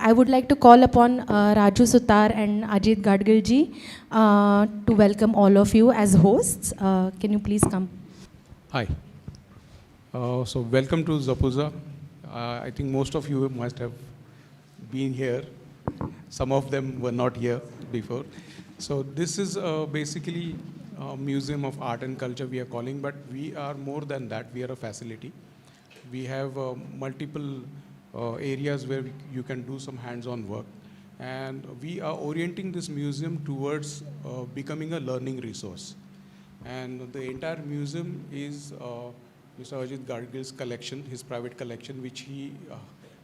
I would like to call upon Raju Sutar and Ajit Gadgilji to welcome all of you as hosts. Can you please come? Hi. So welcome to Zapurza. I think most of you must have been here. Some of them were not here before. So this is basically a museum of art and culture we are calling, but we are more than that. We are a facility. We have multiple areas where you can do some hands-on work. And we are orienting this museum towards becoming a learning resource. And the entire museum is Mr. Ajit Gadgil's collection, his private collection, which he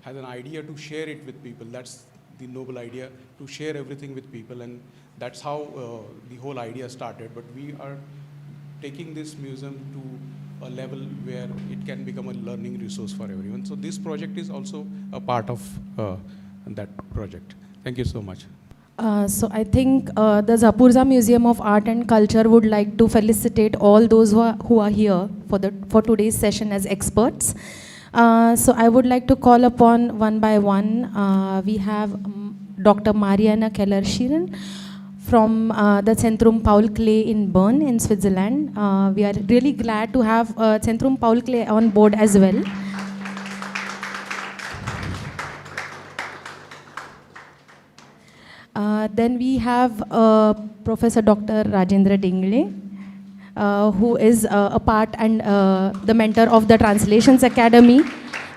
has an idea to share it with people. That's the noble idea, to share everything with people. And that's how the whole idea started. But we are taking this museum to a level where it can become a learning resource for everyone. So this project is also a part of that project. Thank you so much. So I think the Zapurza Museum of Art and Culture would like to felicitate all those who are here for today's session as experts. So I would like to call upon one by one. We have Dr. Mariana Keller-Schieren from the Zentrum Paul Klee in Bern in Switzerland. We are really glad to have Zentrum Paul Klee on board as well. Then we have Professor Dr. Rajendra Dingle, who is a part and the mentor of the Translations Academy,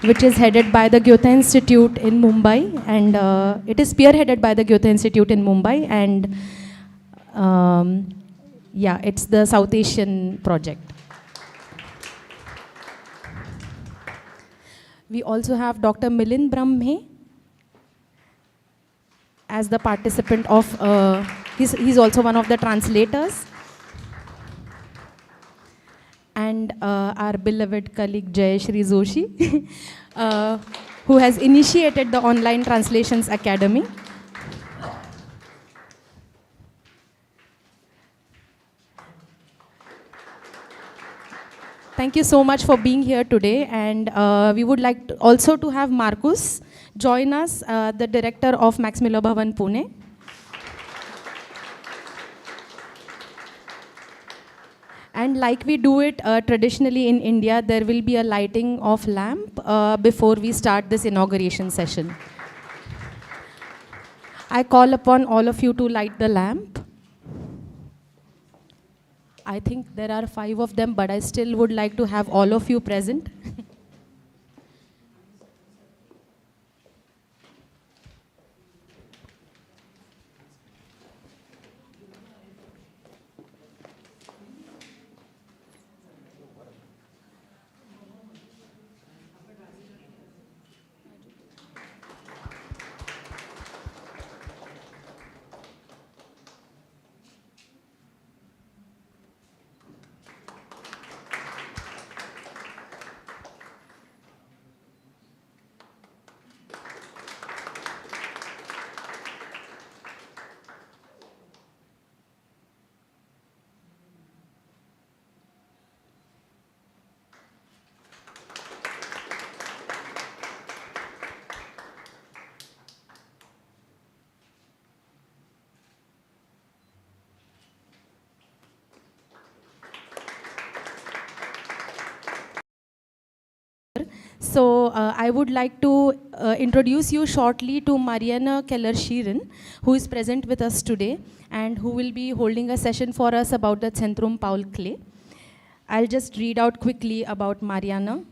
which is headed by the Goethe Institute in Mumbai, and it is spearheaded by the Goethe Institute in Mumbai, and yeah, it's the South Asian project. We also have Dr. Milind Brahme as the participant of, he's also one of the translators. And our beloved colleague Jayashri Joshi, who has initiated the Online Translations Academy. Thank you so much for being here today, and we would like also to have Marcus join us, the director of Max Miller Bhavan, Pune. And like we do it traditionally in India, there will be a lighting of lamp before we start this inauguration session. I call upon all of you to light the lamp. I think there are 5 of them, but I still would like to have all of you present. So I would like to introduce you shortly to Mariana Keller-Schieren, who is present with us today and who will be holding a session for us about the Zentrum Paul Klee. I'll just read out quickly about Mariana.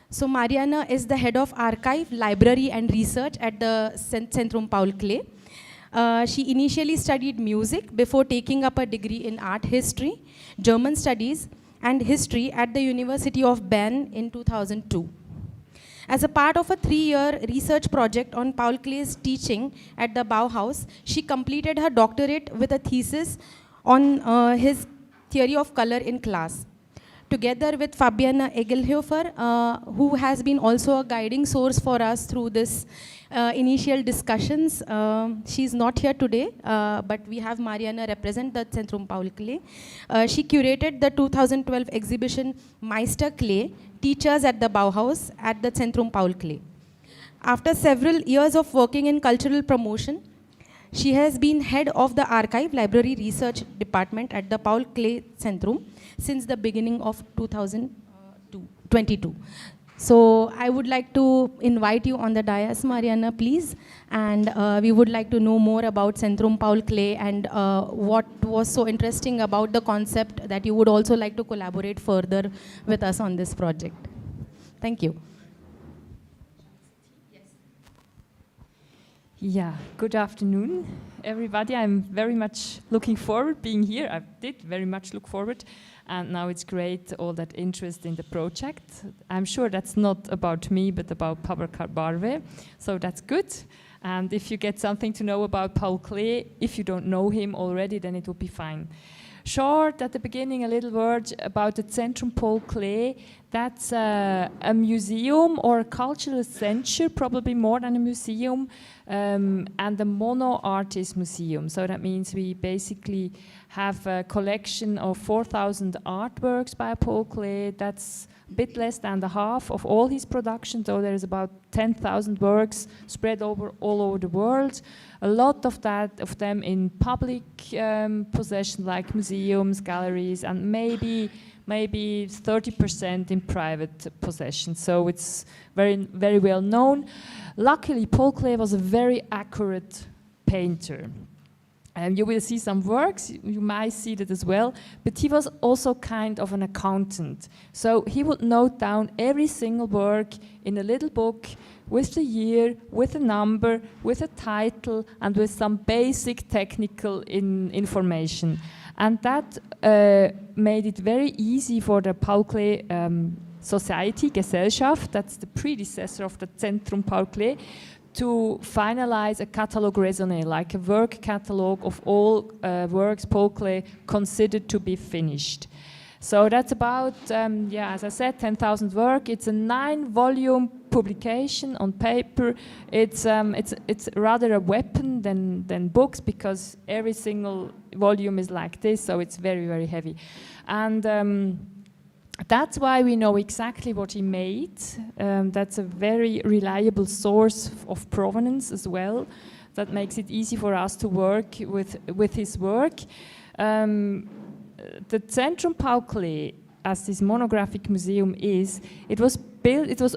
So Mariana is the head of archive, library and research at the Zentrum Paul Klee. She initially studied music before taking up a degree in art history, German studies, and history at the University of Bern in 2002. As a part of a 3-year research project on Paul Klee's teaching at the Bauhaus, she completed her doctorate with a thesis on his theory of color in class. together with Fabiana Egelhofer, who has been also a guiding source for us through this initial discussions. She's not here today, but we have Mariana represent the Zentrum Paul Klee. She curated the 2012 exhibition Meister Klee, Teachers at the Bauhaus at the Zentrum Paul Klee. After several years of working in cultural promotion, she has been head of the Archive Library Research Department at the Paul Klee Zentrum since the beginning of 2022. So I would like to invite you on the dais, Mariana, please. And we would like to know more about Zentrum Paul Klee and what was so interesting about the concept that you would also like to collaborate further with us on this project. Thank you. Yeah, good afternoon, everybody. I'm very much looking forward being here. I did very much look forward, and now it's great, all that interest in the project. I'm sure that's not about me, but about Prabhakar Barwe, so that's good. And if you get something to know about Paul Klee, if you don't know him already, then it will be fine. Short, at the beginning, a little word about the Zentrum Paul Klee. That's a museum or a cultural center, probably more than a museum, and a mono artist museum. So that means we basically have a collection of 4,000 artworks by Paul Klee. That's a bit less than the half of all his productions, so there's about 10,000 works spread all over the world. A lot of them in public possession, like museums, galleries, and maybe 30% in private possession. So it's very, very well known. Luckily, Paul Klee was a very accurate painter. And you will see some works, you might see that as well, but he was also kind of an accountant. So he would note down every single work in a little book with the year, with a number, with a title, and with some basic technical information. And that made it very easy for the Paul Klee Society, Gesellschaft, that's the predecessor of the Zentrum Paul Klee, to finalize a catalogue raisonné, like a work catalogue of all works Paul Klee considered to be finished. So that's about, as I said, 10,000 work. It's a 9-volume publication on paper. It's rather a weapon than books, because every single volume is like this, so it's very, very heavy. And that's why we know exactly what he made. That's a very reliable source of provenance as well. That makes it easy for us to work with his work. The Zentrum Paul Klee, as this monographic museum is, it was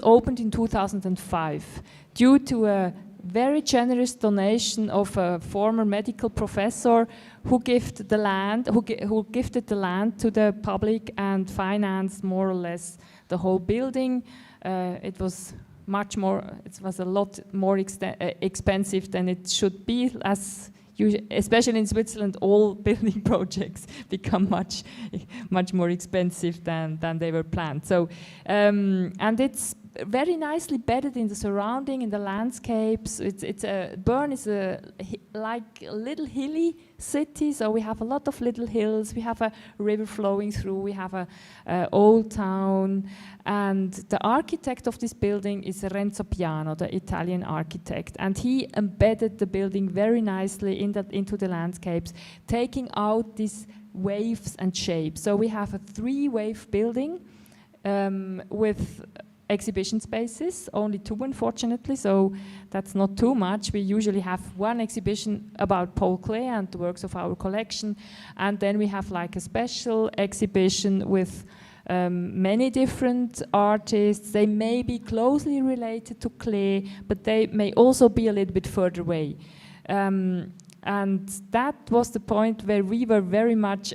opened in 2005 due to a very generous donation of a former medical professor who gifted the land to the public and financed more or less the whole building. It was a lot more expensive than it should be, especially in Switzerland. All building projects become much more expensive than they were planned. So, and it's very nicely bedded in the surrounding, in the landscapes. Bern is like a little hilly city, so we have a lot of little hills. We have a river flowing through. We have a old town, and the architect of this building is Renzo Piano, the Italian architect, and he embedded the building very nicely into the landscapes, taking out these waves and shapes. So we have a 3-wave building with exhibition spaces, only 2 unfortunately, so that's not too much. We usually have 1 exhibition about Paul Klee and the works of our collection, and then we have like a special exhibition with many different artists. They may be closely related to Klee, but they may also be a little bit further away. And that was the point where we were very much,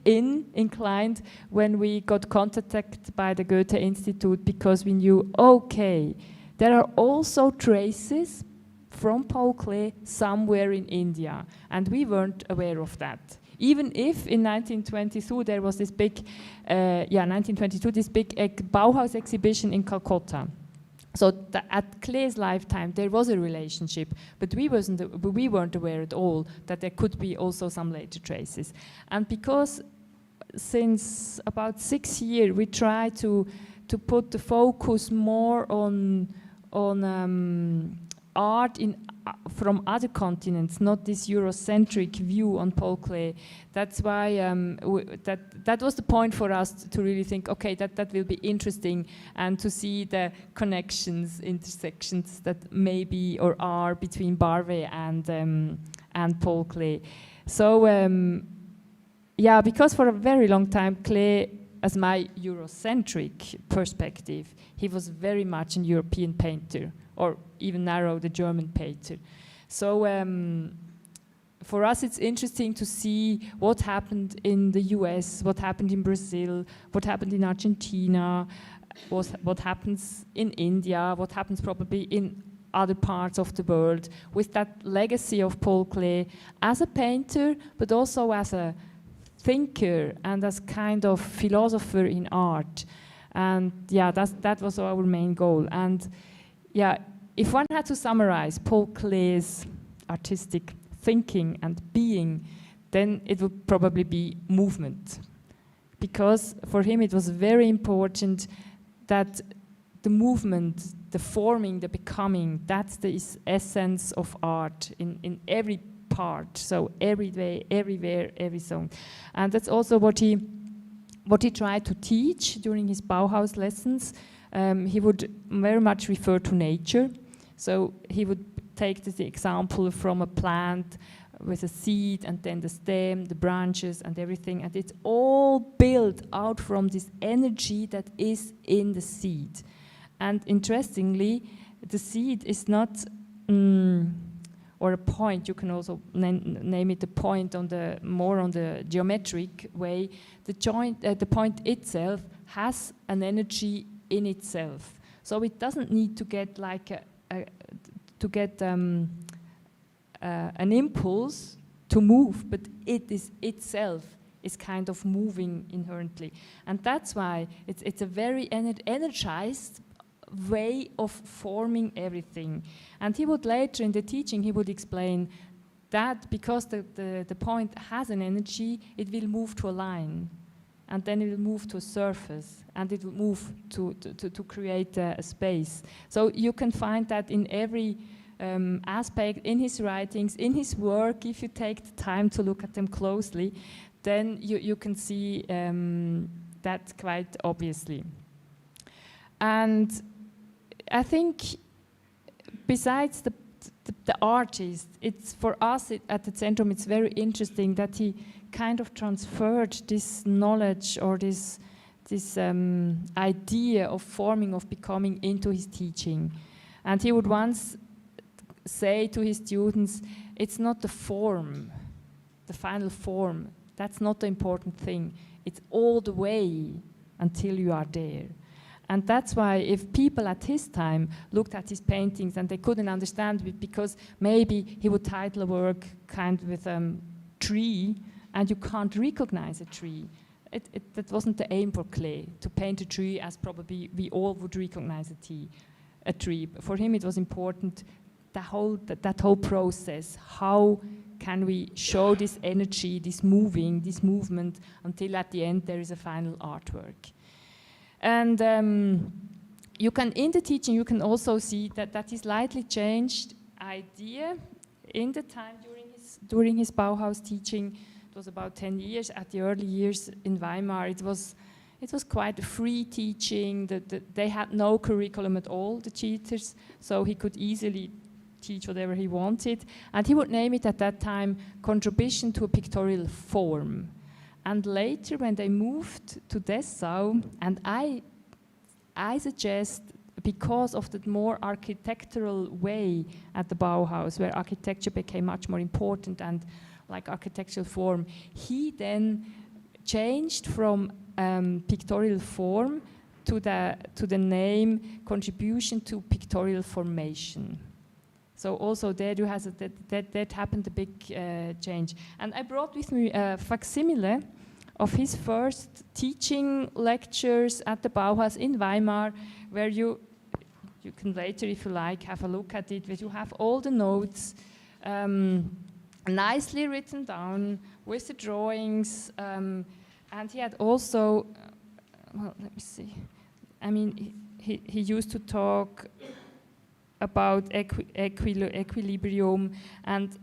inclined when we got contacted by the Goethe Institute, because we knew, okay, there are also traces from Paul Klee somewhere in India, and we weren't aware of that. Even if in 1922 there was this big, this big Bauhaus exhibition in Calcutta. So at Klee's lifetime, there was a relationship, but we weren't aware at all that there could be also some later traces. And because since about 6 years, we try to put the focus more on art from other continents, not this Eurocentric view on Paul Klee. That's why that was the point for us to really think, okay, that will be interesting, and to see the connections, intersections that may be or are between Barwe and Paul Klee. So yeah, because for a very long time, Klee, as my Eurocentric perspective, he was very much an European painter, or even narrow, the German painter. So for us it's interesting to see what happened in the US, what happened in Brazil, what happened in Argentina, what happens in India, what happens probably in other parts of the world, with that legacy of Paul Klee as a painter, but also as a thinker and as kind of philosopher in art. And yeah, that was our main goal. And yeah, if one had to summarize Paul Klee's artistic thinking and being, then it would probably be movement. Because for him it was very important that the movement, the forming, the becoming, that's the essence of art in every part. So every day, everywhere, every song. And that's also what he tried to teach during his Bauhaus lessons. He would very much refer to nature. So he would take the example from a plant with a seed, and then the stem, the branches, and everything. And it's all built out from this energy that is in the seed. And interestingly, the seed is not, or a point, you can also name it a point more on the geometric way. The point itself has an energy in itself. So it doesn't need to get like an impulse to move, but it is itself is kind of moving inherently. And that's why it's a very energized way of forming everything. And he would later in the teaching, he would explain that because the point has an energy, it will move to a line. And then it will move to a surface, and it will move to create a space. So you can find that in every aspect, in his writings, in his work. If you take the time to look at them closely, then you can see that quite obviously. And I think besides the artist, it's for us at the Centrum, it's very interesting that he kind of transferred this knowledge or this idea of forming, of becoming into his teaching. And he would once say to his students, it's not the form, the final form, that's not the important thing. It's all the way until you are there. And that's why if people at his time looked at his paintings and they couldn't understand it, because maybe he would title a work kind of with tree, and you can't recognize a tree. That wasn't the aim for Klee, to paint a tree as probably we all would recognize a tree. But for him it was important, that whole process. How can we show this energy, this movement, until at the end there is a final artwork. And you can, in the teaching, you can also see that he slightly changed idea in the time during his Bauhaus teaching. It was about 10 years. At the early years in Weimar, it was quite a free teaching. They had no curriculum at all, the teachers, so he could easily teach whatever he wanted. And he would name it at that time, Contribution to a Pictorial Form. And later, when they moved to Dessau, and I suggest, because of the more architectural way at the Bauhaus, where architecture became much more important and like architectural form, he then changed from pictorial form to the name Contribution to Pictorial Formation. So also there you has that happened a big change. And I brought with me a facsimile of his first teaching lectures at the Bauhaus in Weimar, where you can later, if you like, have a look at it, where you have all the notes nicely written down with the drawings, And he had also, well, let me see. I mean, he used to talk about equilibrium, and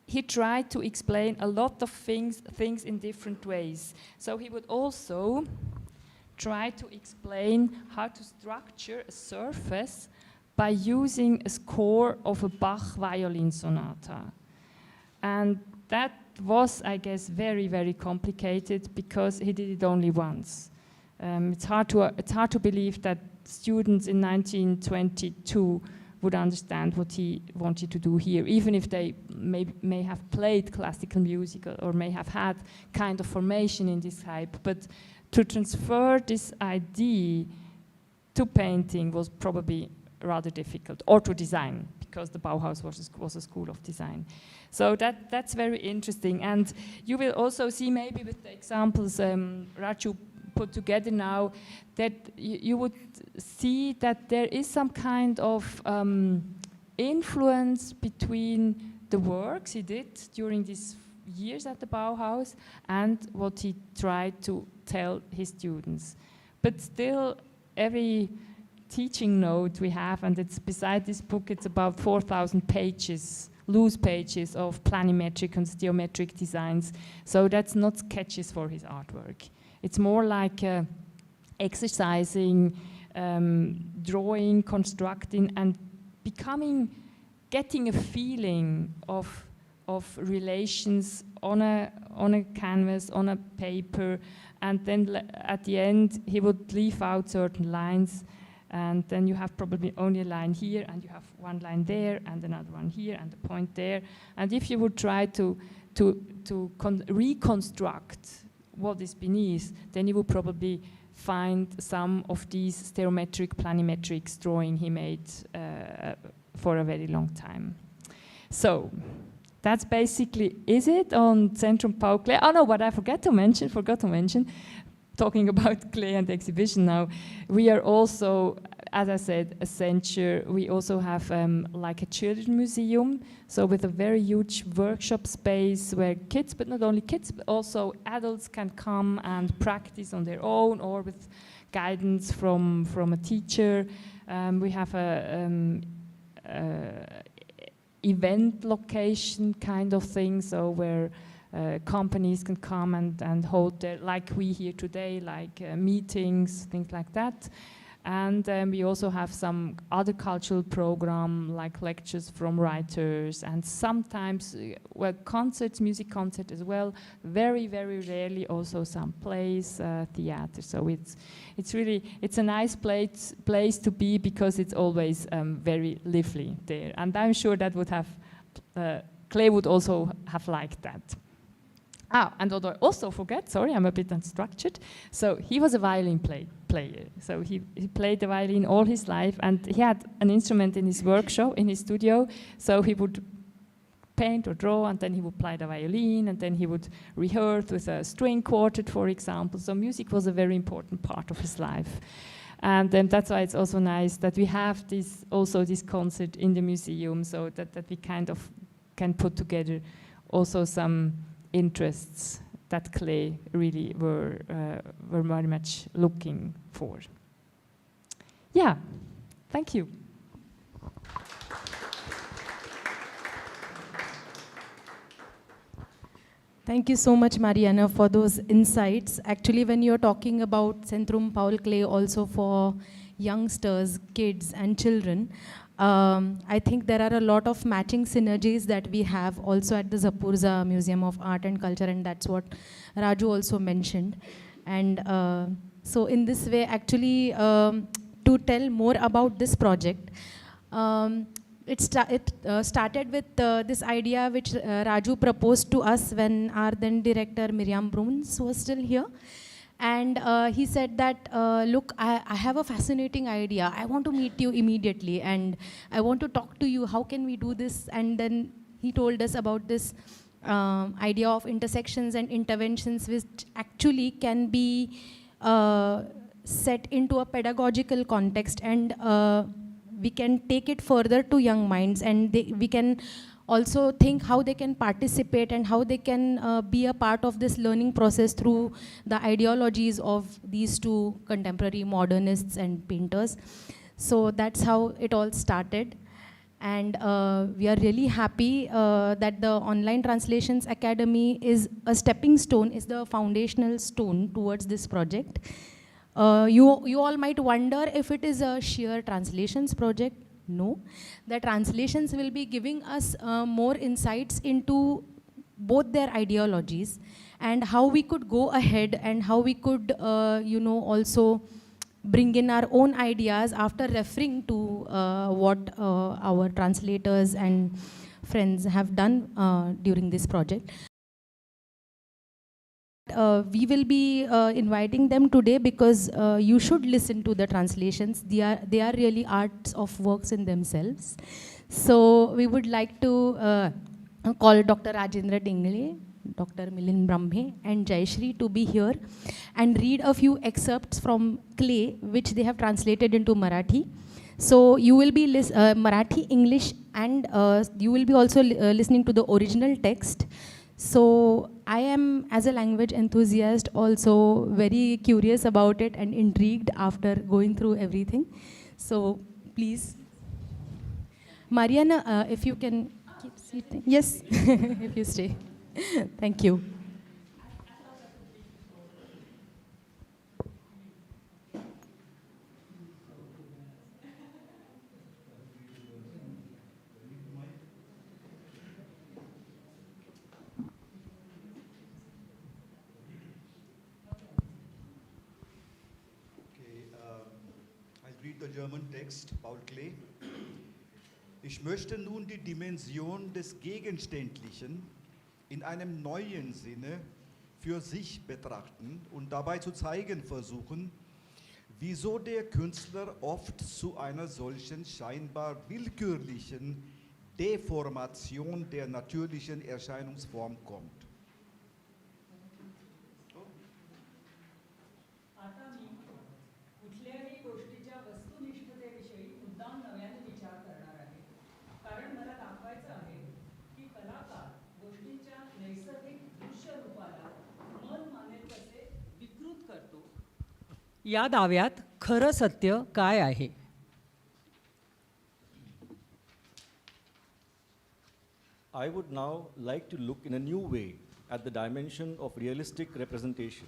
he tried to explain a lot of things in different ways. So he would also try to explain how to structure a surface by using a score of a Bach violin sonata. And that was, I guess, very, very complicated because he did it only once. It's hard to believe that students in 1922 would understand what he wanted to do here, even if they may have played classical music or may have had kind of formation in this type. But to transfer this idea to painting was probably rather difficult, or to design, because the Bauhaus was a school of design. So that's very interesting. And you will also see, maybe with the examples Raju put together now, that you would see that there is some kind of influence between the works he did during these years at the Bauhaus and what he tried to tell his students. But still, every teaching note we have, and it's beside this book, it's about 4,000 pages, loose pages of planimetric and geometric designs. So that's not sketches for his artwork. It's more like exercising, drawing, constructing, and getting a feeling of relations on a canvas, on a paper, and then at the end he would leave out certain lines, and then you have probably only a line here, and you have one line there, and another one here, and a point there. And if you would try to reconstruct what is beneath, then you will probably find some of these stereometric, planimetric drawing he made for a very long time. So that's basically it on Zentrum Paul Klee. Oh no, what I forgot to mention, talking about Klee and the exhibition now, we are also, as I said, a censure. We also have like a children's museum, so with a very huge workshop space where kids, but not only kids, but also adults can come and practice on their own or with guidance from a teacher. We have a event location kind of thing, so where companies can come and hold their, like we here today, like meetings, things like that. And we also have some other cultural program, like lectures from writers, and sometimes concerts, music concert as well. Very, very rarely also some plays, theater. So it's really a nice place to be, because it's always very lively there. And I'm sure that would have Klee would also have liked that. And what I also forget, sorry, I'm a bit unstructured. So he was a violin player. So he played the violin all his life, and he had an instrument in his workshop, in his studio. So he would paint or draw, and then he would play the violin, and then he would rehearse with a string quartet, for example. So music was a very important part of his life. And that's why it's also nice that we have this concert in the museum, so that we kind of can put together also some interests that Klee really were very much looking for. Yeah, thank you. Thank you so much, Mariana, for those insights. Actually, when you're talking about Zentrum Paul Klee also for youngsters, kids, and children, I think there are a lot of matching synergies that we have also at the Zapurza Museum of Art and Culture, and that's what Raju also mentioned. And so in this way, actually, to tell more about this project, it started with this idea which Raju proposed to us when our then director Miriam Bruns was still here. And he said that, look, I have a fascinating idea. I want to meet you immediately, and I want to talk to you. How can we do this? And then he told us about this idea of intersections and interventions, which actually can be set into a pedagogical context, and we can take it further to young minds, and we can also think how they can participate and how they can be a part of this learning process through the ideologies of these two contemporary modernists and painters. So that's how it all started. And we are really happy that the Online Translations Academy is a stepping stone, is the foundational stone towards this project. You all might wonder if it is a sheer translations project. No, the translations will be giving us more insights into both their ideologies and how we could go ahead and how we could, also bring in our own ideas after referring to what our translators and friends have done during this project. We will be inviting them today because you should listen to the translations. They are really arts of works in themselves. So we would like to call Dr. Rajendra Dingle, Dr. Milind Brahme and Jayashri to be here and read a few excerpts from Klee, which they have translated into Marathi. So you will be Marathi, English, and you will be also listening to the original text. So I am, as a language enthusiast, also very curious about it and intrigued after going through everything. So please, Mariana, if you can keep sitting. Yes, if you stay. Thank you. Read the German Text, Paul Klee. Ich möchte nun die Dimension des Gegenständlichen in einem neuen Sinne für sich betrachten und dabei zu zeigen versuchen, wieso der Künstler oft zu einer solchen scheinbar willkürlichen Deformation der natürlichen Erscheinungsform kommt. या दाव्यात खरं सत्य काय आहे? I would now like to look in a new way at the dimension of realistic representation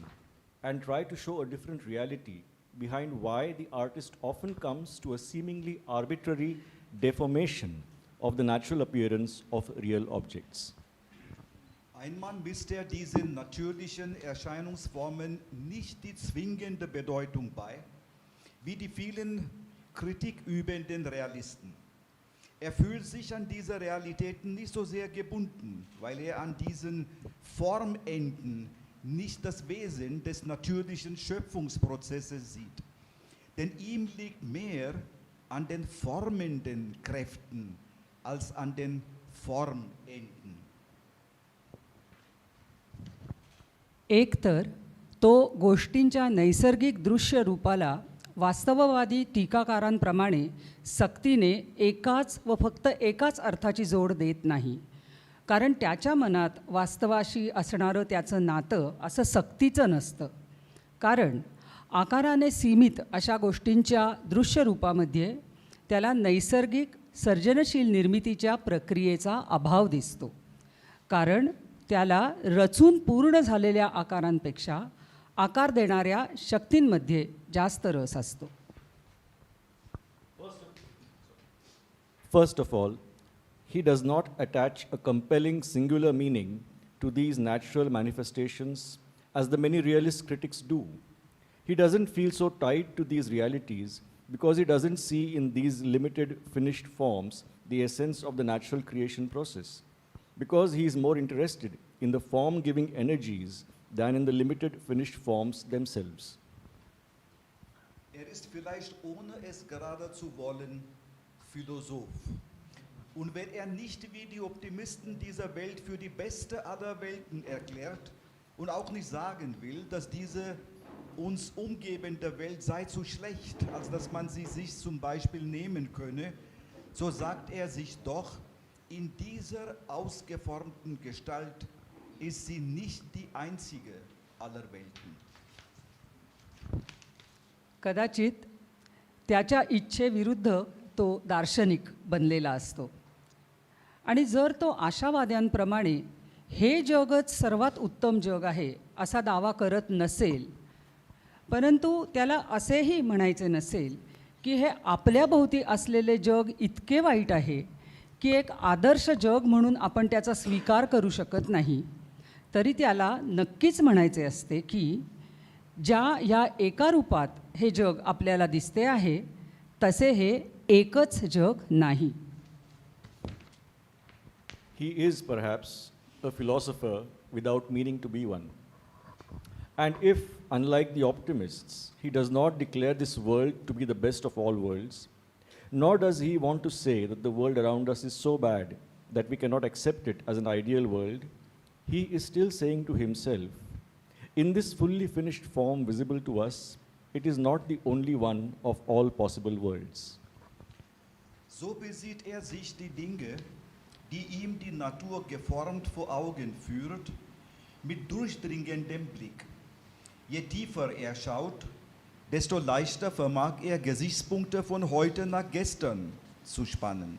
and try to show a different reality behind why the artist often comes to a seemingly arbitrary deformation of the natural appearance of real objects. Ein Mann misst er diesen natürlichen Erscheinungsformen nicht die zwingende Bedeutung bei, wie die vielen kritikübenden Realisten. Er fühlt sich an diese Realitäten nicht so sehr gebunden, weil er an diesen Formenden nicht das Wesen des natürlichen Schöpfungsprozesses sieht. Denn ihm liegt mehr an den formenden Kräften als an den Formenden. एकतर तो गोष्टींच्या नैसर्गिक दृश्य रूपाला वास्तववादी टीकाकारांप्रमाणे सक्तीने एकाच व फक्त एकाच अर्थाची जोड देत नाही, कारण त्याच्या मनात वास्तवाशी असणारं त्याचं नातं असं सक्तीचं नसतं. कारण आकाराने सीमित अशा गोष्टींच्या दृश्य रूपामध्ये त्याला नैसर्गिक सर्जनशील निर्मितीच्या प्रक्रियेचा अभाव दिसतो. कारण त्याला रचून पूर्ण झालेल्या आकारांपेक्षा आकार देणाऱ्या शक्तींमध्ये जास्त रस असतो. First of all, he does not attach a compelling singular meaning to these natural manifestations as the many realist critics do. He doesn't feel so tied to these realities because he doesn't see in these limited finished forms the essence of the natural creation process. Because he is more interested in the form-giving energies than in the limited finished forms themselves. Ist vielleicht, ohne es gerade zu wollen, Philosoph. Und wenn nicht wie die Optimisten dieser Welt für die beste aller Welten erklärt und auch nicht sagen will, dass diese uns umgebende Welt sei zu schlecht, als dass man sie sich zum Beispiel nehmen könne, so sagt sich doch, In dieser ausgeformten Gestalt ist sie nicht die einzige aller Welten. कदाचित त्याच्या इच्छेविरुद्ध तो दार्शनिक बनलेला असतो आणि जर तो आशावाद्यांप्रमाणे हे जगच सर्वात उत्तम जग आहे असा दावा करत नसेल, परंतु त्याला असेही म्हणायचे नसेल की हे आपल्याभोवती असलेले जग इतके वाईट आहे की एक आदर्श जग म्हणून आपण त्याचा स्वीकार करू शकत नाही, तरी त्याला नक्कीच म्हणायचे असते की या एका रूपात हे जग आपल्याला दिसते आहे तसे हे एकच जग नाही. He is perhaps a philosopher without meaning to be one. And if, unlike the optimists, he does not declare this world to be the best of all worlds, nor does he want to say that the world around us is so bad that we cannot accept it as an ideal world, he is still saying to himself, in this fully finished form visible to us, it is not the only one of all possible worlds. So besieht sich die Dinge, die ihm die Natur geformt vor Augen führt, mit durchdringendem Blick. Je tiefer schaut, desto leichter vermag Gesichtspunkte von heute nach gestern zu spannen.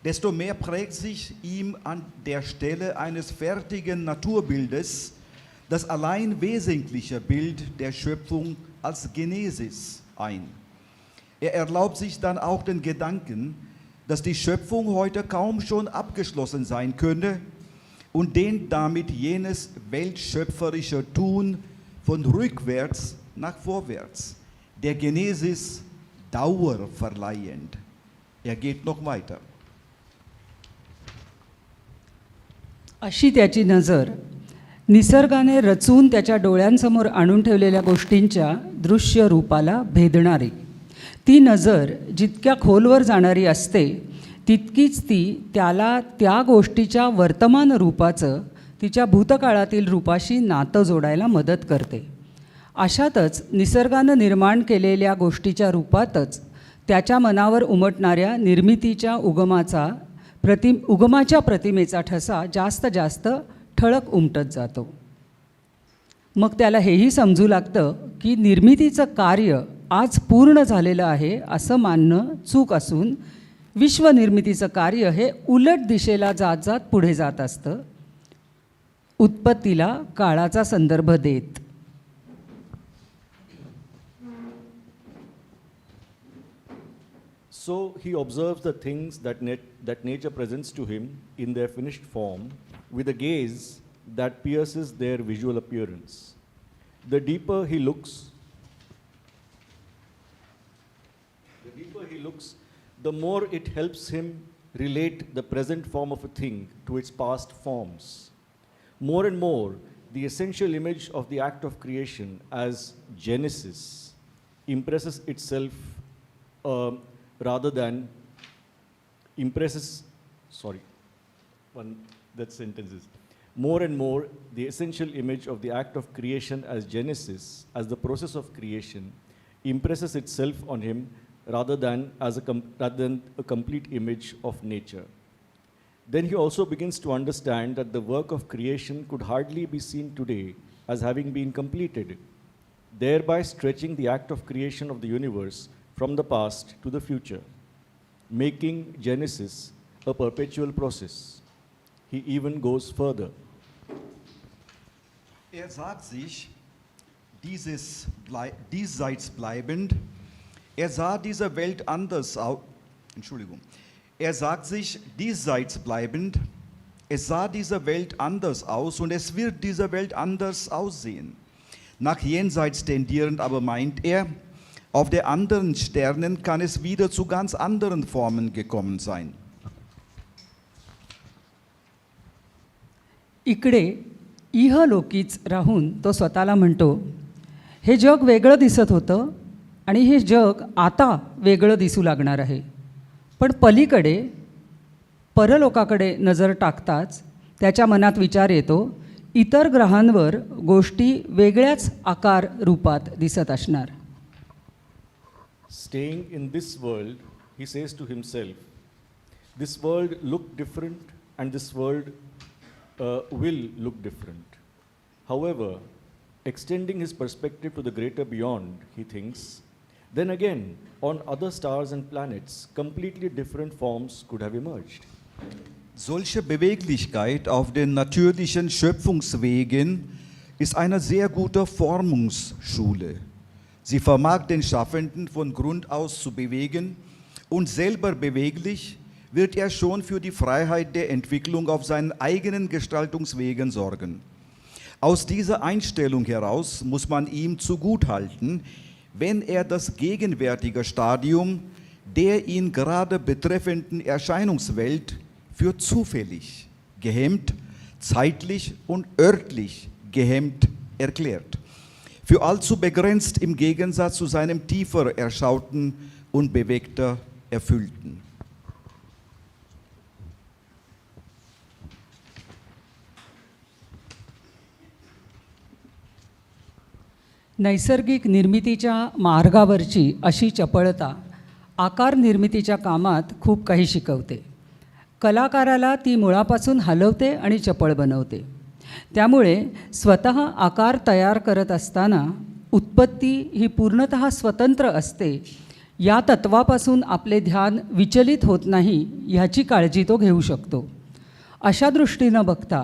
Desto mehr prägt sich ihm an der Stelle eines fertigen Naturbildes das allein wesentliche Bild der Schöpfung als Genesis ein. Erlaubt sich dann auch den Gedanken, dass die Schöpfung heute kaum schon abgeschlossen sein könne und dehnt damit jenes weltschöpferische Tun von rückwärts nach vorwärts, der Genesis Dauer verleihend. Geht noch weiter. अशी त्याची नजर निसर्गाने रचून त्याच्या डोळ्यांसमोर आणून ठेवलेल्या गोष्टींच्या दृश्य रूपाला भेदणारी. ती नजर जितक्या खोलवर जाणारी असते तितकीच ती त्याला त्या गोष्टीच्या वर्तमान रूपाचं तिच्या भूतकाळातील रूपाशी नातं जोडायला मदत करते. अशातच निसर्गानं निर्माण केलेल्या गोष्टीच्या रूपातच त्याच्या मनावर उमटणाऱ्या निर्मितीच्या उगमाच्या प्रतिमेचा ठसा जास्त जास्त ठळक उमटत जातो. मग त्याला हेही समजू लागतं की निर्मितीचं कार्य आज पूर्ण झालेलं आहे असं मानणं चूक असून विश्वनिर्मितीचं कार्य हे उलट दिशेला जात जात पुढे जात असतं, उत्पत्तीला काळाचा संदर्भ देत. So he observes the things that nature presents to him in their finished form with a gaze that pierces their visual appearance. The deeper he looks, the more it helps him relate the present form of a thing to its past forms. More and more, the essential image of the act of creation as Genesis impresses itself rather than more and more, the essential image of the act of creation as Genesis, as the process of creation, impresses itself on him rather than a complete image of nature. Then he also begins to understand that the work of creation could hardly be seen today as having been completed, thereby stretching the act of creation of the universe from the past to the future, making Genesis a perpetual process. He even goes further. Sagt sich, diesseits bleibend, sah diese Welt anders aus. Entschuldigung. Sagt sich, diesseits bleibend, es sah diese Welt anders aus und es wird diese Welt anders aussehen. Nach jenseits tendierend aber meint auf der anderen Sternen kann es wieder zu ganz anderen Formen gekommen sein. इकडे इहलोकीच राहून तो स्वतःला म्हणतो, हे जग वेगळं दिसत होतं आणि हे जग आता वेगळं दिसू लागणार आहे. पण पलीकडे परलोकाकडे नजर टाकताच त्याच्या मनात विचार येतो, इतर ग्रहांवर गोष्टी वेगळ्याच आकार रूपात दिसत असणार. Staying in this world, he says to himself, This world looked different, and this world will look different. However, extending his perspective to the greater beyond, he thinks, then again, on other stars and planets, completely different forms could have emerged. Solche Beweglichkeit auf den natürlichen Schöpfungswegen ist eine sehr gute Formungsschule. Sie vermag den Schaffenden von Grund aus zu bewegen und selber beweglich wird er schon für die Freiheit der Entwicklung auf seinen eigenen Gestaltungswegen sorgen. Aus dieser Einstellung heraus muss man ihm zugutehalten, wenn er das gegenwärtige Stadium der ihn gerade betreffenden Erscheinungswelt für zufällig, gehemmt, zeitlich und örtlich gehemmt erklärt. Für allzu begrenzt im Gegensatz zu seinem tiefer erschauten und bewegter Erfüllten. नैसर्गिक निर्मितीच्या मार्गावरची अशी चपळता आकार निर्मितीच्या कामात खूप काही शिकवते. कलाकाराला ती मुळापासून हलवते आणि चपळ बनवते. त्यामुळे स्वतः आकार तयार करत असताना उत्पत्ती ही पूर्णतः स्वतंत्र असते. या तत्वापासून आपले ध्यान विचलित होत नाही ह्याची काळजी तो घेऊ शकतो. अशा दृष्टीनं बघता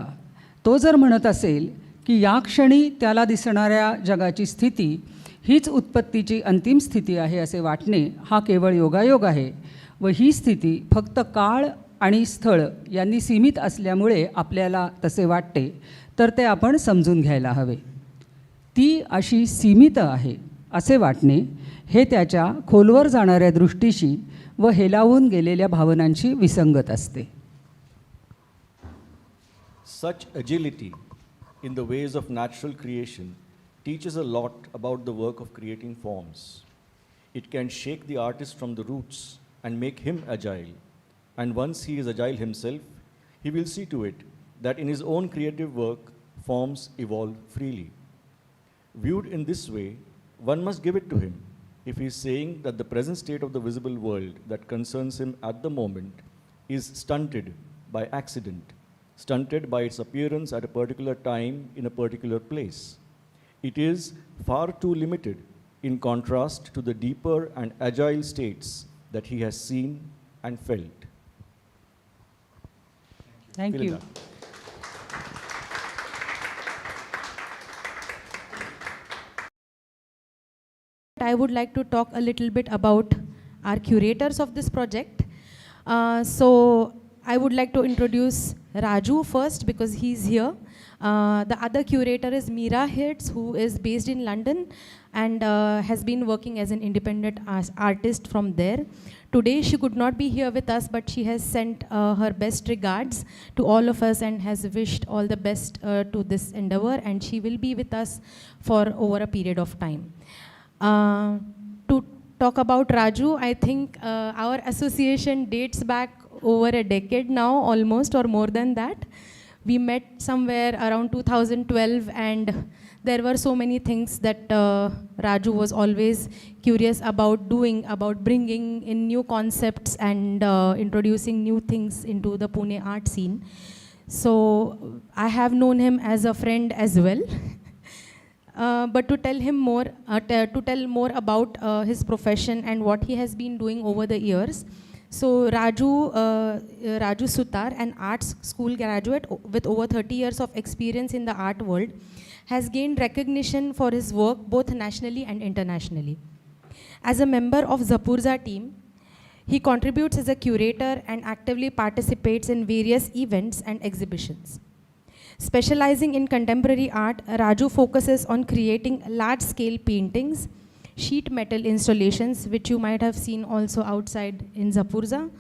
तो जर म्हणत असेल की या क्षणी त्याला दिसणाऱ्या जगाची स्थिती हीच उत्पत्तीची अंतिम स्थिती आहे असे वाटणे हा केवळ योगायोग आहे व ही स्थिती फक्त काळ आणि स्थळ यांनी सीमित असल्यामुळे आपल्याला तसे वाटते, तर ते आपण समजून घ्यायला हवे. ती अशी सीमित आहे असे वाटणे हे त्याच्या खोलवर जाणाऱ्या दृष्टीशी व हेलावून गेलेल्या भावनांशी विसंगत असते. Such agility in the ways of natural creation teaches a lot about the work of creating forms. It can shake the artist from the roots and make him agile. And once he is agile himself, he will see to it that in his own creative work, forms evolve freely. Viewed in this way, one must give it to him if he is saying that the present state of the visible world that concerns him at the moment is stunted by accident, stunted by its appearance at a particular time in a particular place. It is far too limited in contrast to the deeper and agile states that he has seen and felt. Thank you. I would like to talk a little bit about our curators of this project. So I would like to introduce Raju first because he's here. The other curator is Meera Hitz, who is based in London and has been working as an independent artist from there. Today she could not be here with us, but she has sent her best regards to all of us and has wished all the best to this endeavor, and she will be with us for over a period of time. To talk about Raju, I think our association dates back over a decade now, almost, or more than that. We met somewhere around 2012, and there were so many things that Raju was always curious about doing, about bringing in new concepts and introducing new things into the Pune art scene. So I have known him as a friend as well. But to tell him more, to tell more about his profession and what he has been doing over the years. So Raju Sutar, an arts school graduate with over 30 years of experience in the art world, has gained recognition for his work both nationally and internationally. As a member of Zapurza team, he contributes as a curator and actively participates in various events and exhibitions. Specializing in contemporary art, Raju focuses on creating large-scale paintings, sheet metal installations, which you might have seen also outside in Zapurza,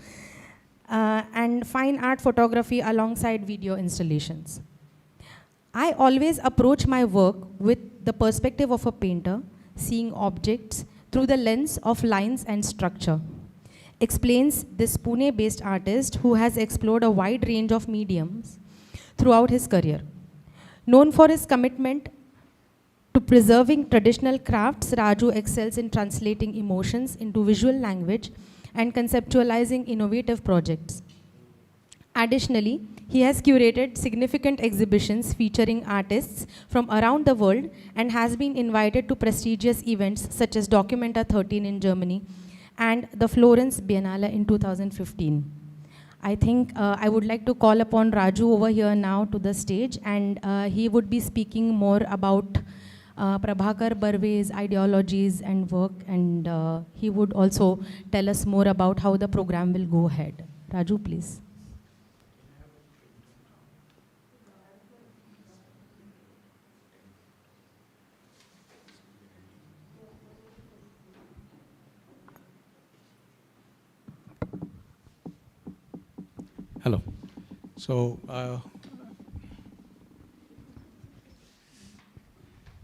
and fine art photography alongside video installations. I always approach my work with the perspective of a painter, seeing objects through the lens of lines and structure, explains this Pune-based artist who has explored a wide range of mediums throughout his career. Known for his commitment to preserving traditional crafts, Raju excels in translating emotions into visual language and conceptualizing innovative projects. Additionally, he has curated significant exhibitions featuring artists from around the world and has been invited to prestigious events such as Documenta 13 in Germany and the Florence Biennale in 2015. I think I would like to call upon Raju over here now to the stage, and he would be speaking more about Prabhakar Barwe's ideologies and work, and he would also tell us more about how the program will go ahead. Raju, please. Hello. So,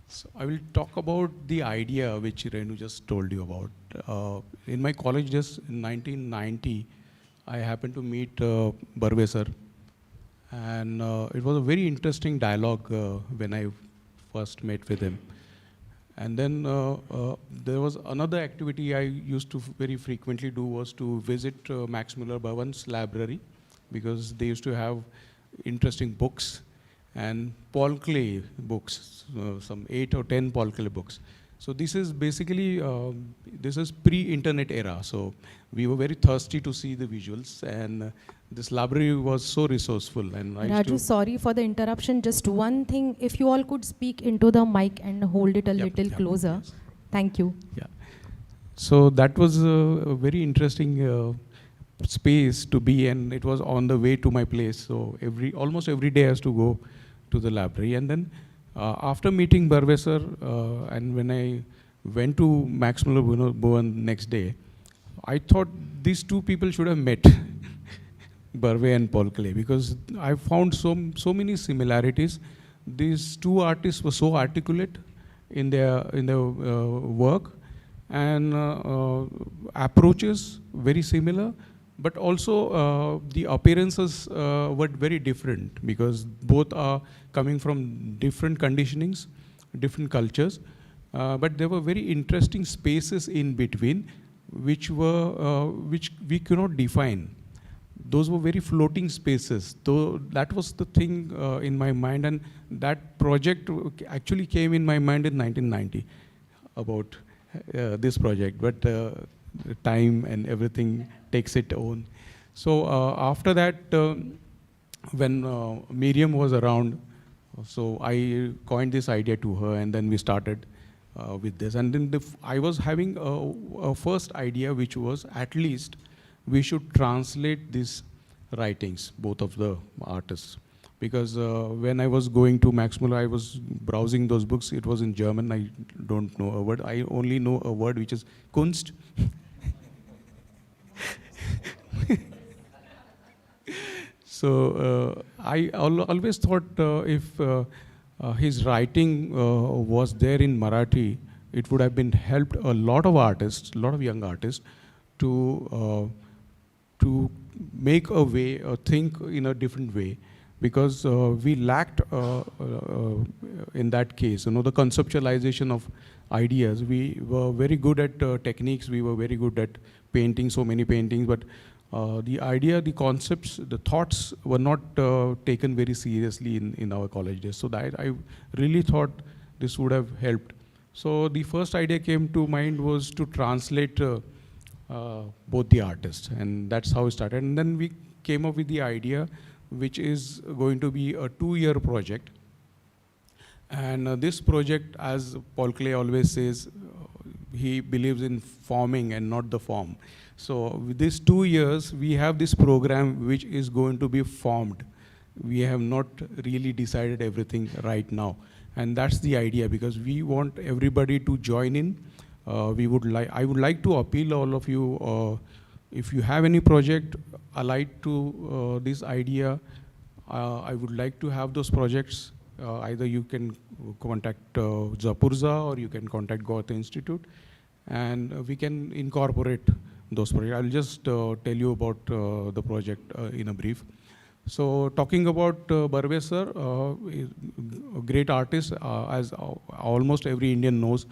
so I will talk about the idea which Renu just told you about. In my college days in 1990, I happened to meet Barwe sir, and it was a very interesting dialogue when I first met with him. And then there was another activity I used to very frequently do was to visit Max Muller Bhavan's library, because they used to have interesting books and Paul Klee books, some 8 or 10 Paul Klee books. So this is basically, this is pre-internet era. So we were very thirsty to see the visuals, and this library was so resourceful. And Raju, sorry for the interruption. Just one thing, if you all could speak into the mic and hold it a little closer. Yes. Thank you. Yeah. So that was a very interesting space to be, and it was on the way to my place. So almost every day I has to go to the library. And then after meeting Barwe sir, and when I went to Max Muller Bhavan next day, I thought these two people should have met, Barwe and Paul Klee, because I found so many similarities. These two artists were so articulate in their work, and approaches very similar. But also the appearances were very different, because both are coming from different conditionings, different cultures. But there were very interesting spaces in between, which we cannot define. Those were very floating spaces. Though that was the thing in my mind, and that project actually came in my mind in 1990 about this project. But time and everything takes its own. So after that, when Miriam was around, so I coined this idea to her, and then we started with this. And then I was having a first idea, which was at least we should translate these writings, both of the artists. Because when I was going to Max Muller, I was browsing those books. It was in German. I don't know a word. I only know a word which is Kunst. So I always thought if his writing was there in Marathi, it would have been helped a lot of artists, a lot of young artists, to make a way, think in a different way, because we lacked in that case, the conceptualization of ideas. We were very good at techniques. We were very good at painting, so many paintings, but the idea, the concepts, the thoughts were not taken very seriously in our college days. So that I really thought this would have helped. So the first idea came to mind was to translate both the artists, and that's how it started. And then we came up with the idea, which is going to be a 2-year project. And this project, as Paul Klee always says, he believes in forming and not the form. So with these 2 years, we have this program which is going to be formed. We have not really decided everything right now. And that's the idea, because we want everybody to join in. I would like to appeal all of you, if you have any project allied to this idea, I would like to have those projects. Either you can contact Zapurza, or you can contact Goethe Institute, and we can incorporate those projects. I'll just tell you about the project in a brief. So talking about Barwe sir, a great artist, as almost every Indian knows,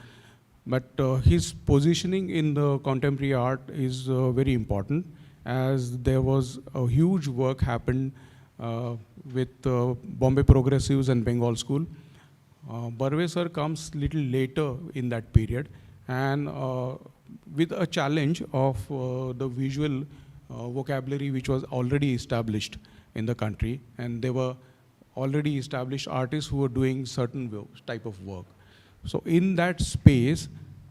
but his positioning in the contemporary art is very important, as there was a huge work happened with Bombay Progressives and Bengal School. Barwe sir comes little later in that period, and with a challenge of the visual vocabulary which was already established in the country, and there were already established artists who were doing certain type of work. So in that space,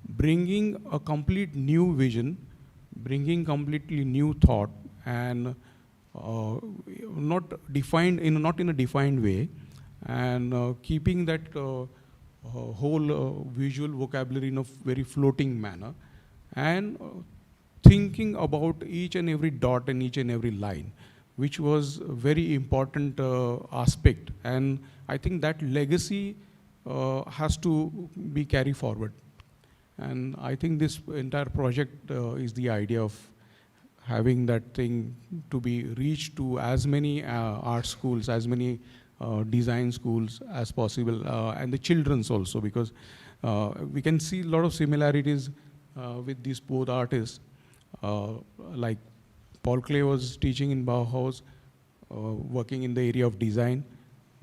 bringing a complete new vision, bringing completely new thought, and not in a defined way, and keeping that whole visual vocabulary in a very floating manner, and thinking about each and every dot and each and every line, which was a very important aspect. And I think that legacy has to be carried forward. And I think this entire project is the idea of having that thing to be reached to as many art schools, as many design schools as possible, and the children's also, because we can see a lot of similarities with these both artists. Like Paul Klee was teaching in Bauhaus, working in the area of design.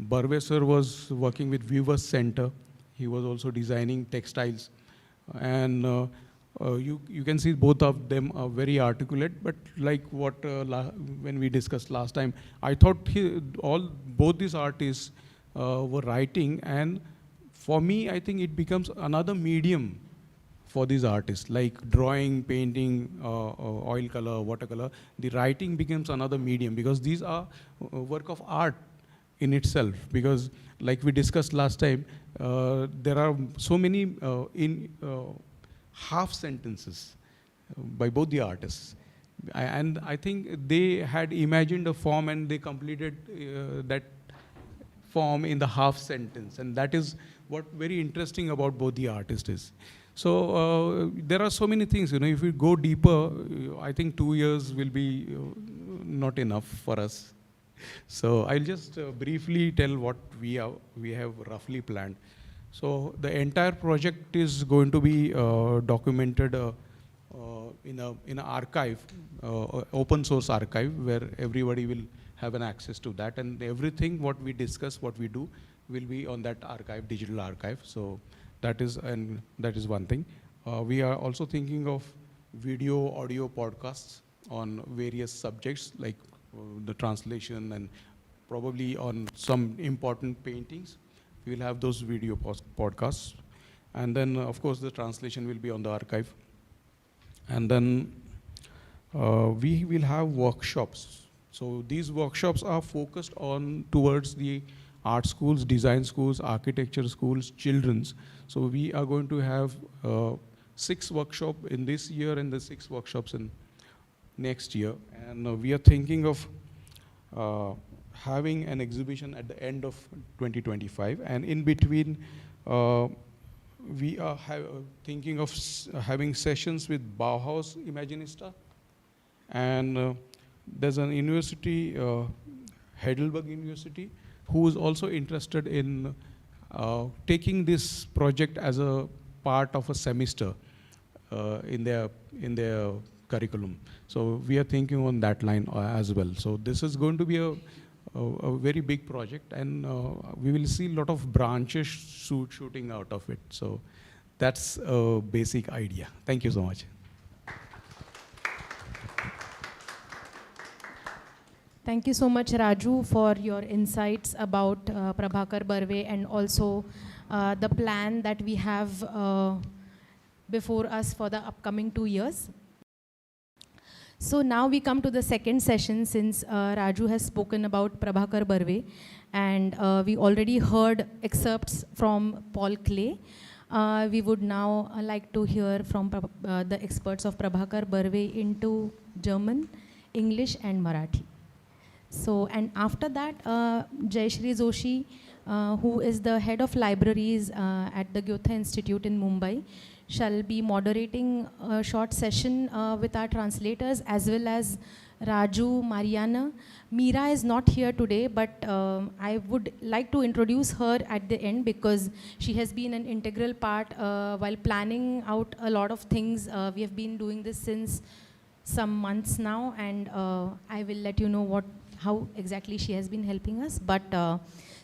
Barwe sir was working with Weavers Center. He was also designing textiles. And you can see both of them are very articulate, but like what when we discussed last time, I thought both these artists were writing, and for me, I think it becomes another medium for these artists, like drawing, painting, oil color, watercolor. The writing becomes another medium, because these are work of art in itself. Because like we discussed last time, there are so many half sentences by both the artists. And I think they had imagined a form, and they completed that form in the half sentence. And that is what very interesting about both the artists is. So there are so many things, if we go deeper, I think 2 years will be not enough for us. So I'll just briefly tell what we have roughly planned. So the entire project is going to be documented in an archive, open source archive, where everybody will have an access to that, and everything what we discuss, what we do, will be on that archive, digital archive. So that is one thing. We are also thinking of video, audio podcasts on various subjects, like the translation, and probably on some important paintings. We will have those video podcasts. And then, of course, the translation will be on the archive. And then we will have workshops. So these workshops are focused towards the art schools, design schools, architecture schools, children's. So we are going to have 6 workshops in this year, and the 6 workshops in next year. And we are thinking of having an exhibition at the end of 2025. And in between, we are thinking of having sessions with Bauhaus Imaginista. And there's an university, Heidelberg University, who is also interested in taking this project as a part of a semester in their curriculum. So we are thinking on that line as well. So this is going to be a very big project, and we will see a lot of branches shooting out of it. So that's a basic idea. Thank you so much. Thank you so much, Raju, for your insights about Prabhakar Barwe, and also the plan that we have before us for the upcoming 2 years. So now we come to the second session, since Raju has spoken about Prabhakar Barwe, and we already heard excerpts from Paul Klee. We would now like to hear from the experts of Prabhakar Barwe into German, English, and Marathi. So, and after that, Jayashree Joshi, who is the head of libraries at the Goethe Institute in Mumbai, shall be moderating a short session with our translators, as well as Raju, Mariana. Meera is not here today, but I would like to introduce her at the end, because she has been an integral part while planning out a lot of things. We have been doing this since some months now, and I will let you know how exactly she has been helping us. But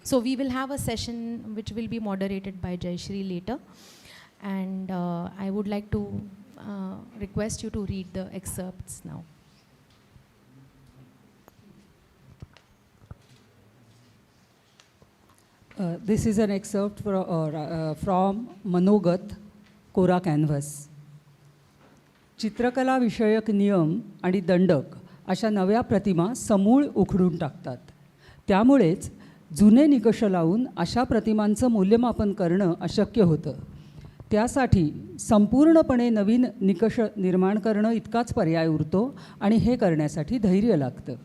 so we will have a session which will be moderated by Jayashree later, and I would like to request you to read the excerpts now. This is an excerpt from Manogat, Kora canvas. चित्रकला विषयक नियम आणि दंडक अशा नव्या प्रतिमा समूळ उखडून टाकतात. त्यामुळेच जुने निकष लावून अशा प्रतिमांचं मूल्यमापन करणं अशक्य होतं. त्यासाठी संपूर्णपणे नवीन निकष निर्माण करणं इतकाच पर्याय उरतो आणि हे करण्यासाठी धैर्य लागतं.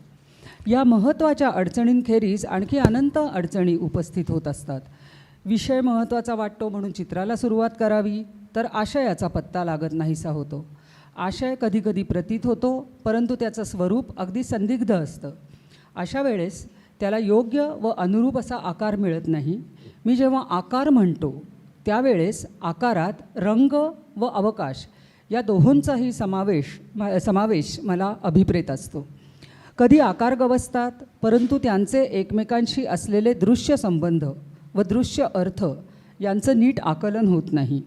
या महत्त्वाच्या अडचणींखेरीज आणखी अनंत अडचणी उपस्थित होत असतात. विषय महत्त्वाचा वाटतो म्हणून चित्राला सुरुवात करावी तर आशयाचा पत्ता लागत नाहीसा होतो. आशय कधीकधी प्रतीत होतो परंतु त्याचं स्वरूप अगदी संदिग्ध असतं. अशा वेळेस त्याला योग्य व अनुरूप असा आकार मिळत नाही. मी जेव्हा आकार म्हणतो त्यावेळेस आकारात रंग व अवकाश या दोहोंचाही समावेश मला अभिप्रेत असतो. कधी आकार गवसतात परंतु त्यांचे एकमेकांशी असलेले दृश्य संबंध व दृश्य अर्थ यांचं नीट आकलन होत नाही.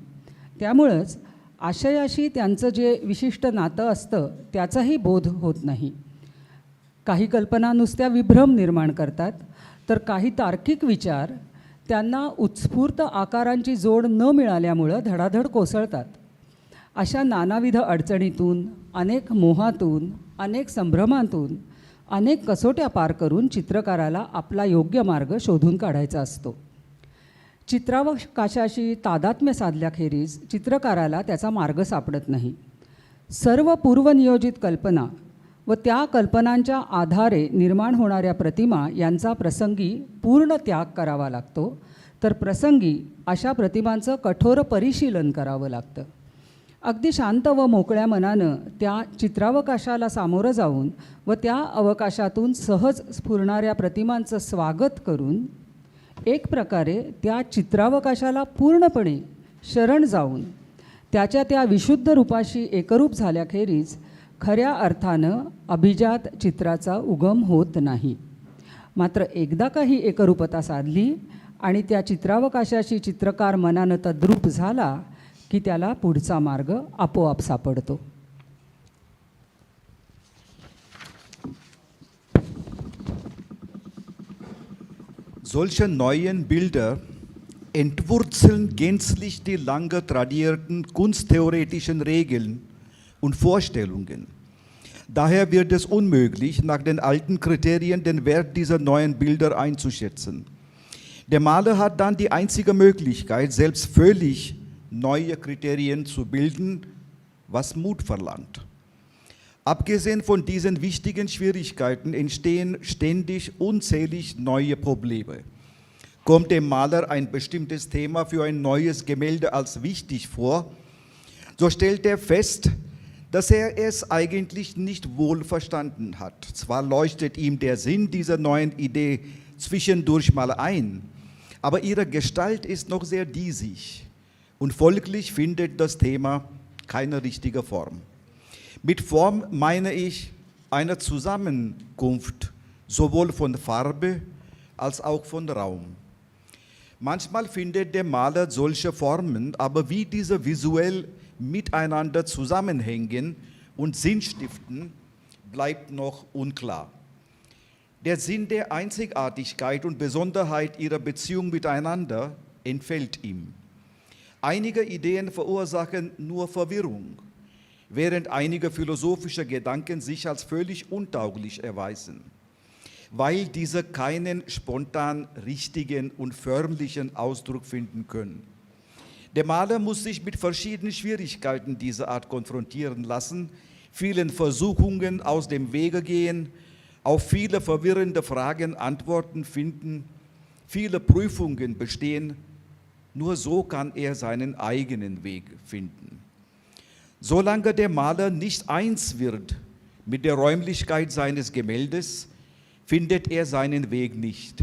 त्यामुळंच आशयाशी त्यांचं जे विशिष्ट नातं असतं त्याचाही बोध होत नाही. काही कल्पना नुसत्या विभ्रम निर्माण करतात तर काही तार्किक विचार त्यांना उत्स्फूर्त आकारांची जोड न मिळाल्यामुळं धडाधड कोसळतात. अशा नानाविध अडचणीतून, अनेक मोहातून, अनेक संभ्रमांतून, अनेक कसोट्या पार करून चित्रकाराला आपला योग्य मार्ग शोधून काढायचा असतो. चित्रावकाशाशी तादात्म्य साधल्याखेरीज चित्रकाराला त्याचा मार्ग सापडत नाही. सर्व पूर्वनियोजित कल्पना व त्या कल्पनांच्या आधारे निर्माण होणाऱ्या प्रतिमा यांचा प्रसंगी पूर्ण त्याग करावा लागतो, तर प्रसंगी अशा प्रतिमांचं कठोर परिशीलन करावं लागतं. अगदी शांत व मोकळ्या मनानं त्या चित्रावकाशाला सामोरं जाऊन व त्या अवकाशातून सहज स्फुरणाऱ्या प्रतिमांचं स्वागत करून एक प्रकारे त्या चित्रावकाशाला पूर्णपणे शरण जाऊन त्याच्या त्या विशुद्ध रूपाशी एकरूप झाल्याखेरीज खऱ्या अर्थानं अभिजात चित्राचा उगम होत नाही. मात्र एकदा काही एकरूपता साधली आणि त्या चित्रावकाशाशी चित्रकार मनानं तद्रूप झाला की त्याला पुढचा मार्ग आपोआप सापडतो. Solche neuen Bilder entwurzeln gänzlich die lange tradierten kunsttheoretischen Regeln und Vorstellungen. Daher wird es unmöglich, nach den alten Kriterien den Wert dieser neuen Bilder einzuschätzen. Der Maler hat dann die einzige Möglichkeit, selbst völlig neue Kriterien zu bilden, was Mut verlangt. Abgesehen von diesen wichtigen Schwierigkeiten entstehen ständig unzählig neue Probleme. Kommt dem Maler ein bestimmtes Thema für ein neues Gemälde als wichtig vor, so stellt er fest, dass er es eigentlich nicht wohl verstanden hat. Zwar leuchtet ihm der Sinn dieser neuen Idee zwischendurch mal ein, aber ihre Gestalt ist noch sehr diesig und folglich findet das Thema keine richtige Form. Mit Form meine ich eine Zusammenkunft sowohl von Farbe als auch von Raum. Manchmal findet der Maler solche Formen, aber wie diese visuell miteinander zusammenhängen und Sinn stiften, bleibt noch unklar. Der Sinn der Einzigartigkeit und Besonderheit ihrer Beziehung miteinander entfällt ihm. Einige Ideen verursachen nur Verwirrung, während einige philosophische Gedanken sich als völlig untauglich erweisen, weil diese keinen spontan richtigen und förmlichen Ausdruck finden können. Der Maler muss sich mit verschiedenen Schwierigkeiten dieser Art konfrontieren lassen, vielen Versuchungen aus dem Wege gehen, auf viele verwirrende Fragen Antworten finden, viele Prüfungen bestehen. Nur so kann er seinen eigenen Weg finden. Solange der Maler nicht eins wird mit der Räumlichkeit seines Gemäldes, findet er seinen Weg nicht.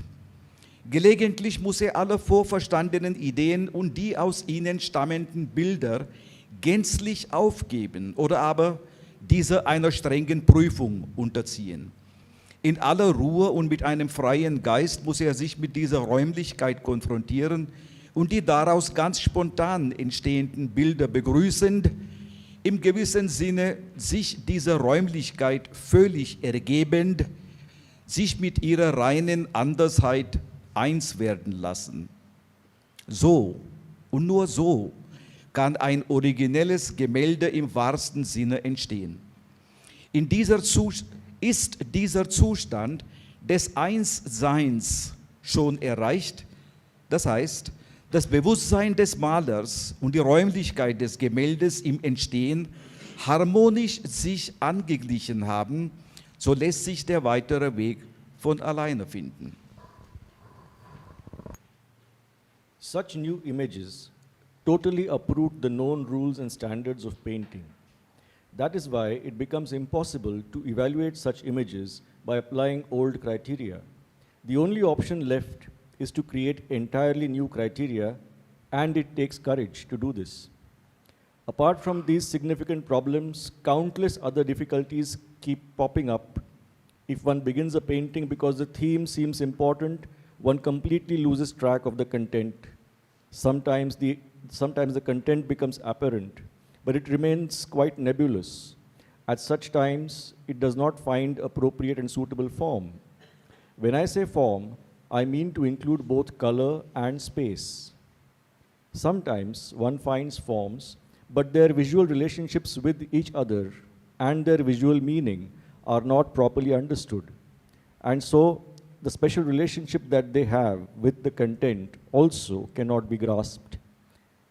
Gelegentlich muss er alle vorverstandenen Ideen und die aus ihnen stammenden Bilder gänzlich aufgeben oder aber diese einer strengen Prüfung unterziehen. In aller Ruhe und mit einem freien Geist muss er sich mit dieser Räumlichkeit konfrontieren und die daraus ganz spontan entstehenden Bilder begrüßend, im gewissen Sinne sich dieser Räumlichkeit völlig ergebend, sich mit ihrer reinen Andersheit eins werden lassen. So und nur so kann ein originelles Gemälde im wahrsten Sinne entstehen. Ist dieser Zustand des Einsseins schon erreicht, das heißt, das Bewusstsein des Malers und die Räumlichkeit des Gemäldes im Entstehen harmonisch sich angeglichen haben, so lässt sich der weitere Weg von alleine finden. Such new images totally uproot the known rules and standards of painting. That is why it becomes impossible to evaluate such images by applying old criteria. The only option left is to create entirely new criteria, and it takes courage to do this. Apart from these significant problems, countless other difficulties keep popping up. If one begins a painting because the theme seems important, one completely loses track of the content. Sometimes the content becomes apparent, but it remains quite nebulous. At such times, it does not find appropriate and suitable form. When I say form, I mean to include both color and space. Sometimes one finds forms, but their visual relationships with each other and their visual meaning are not properly understood. And so, the special relationship that they have with the content also cannot be grasped.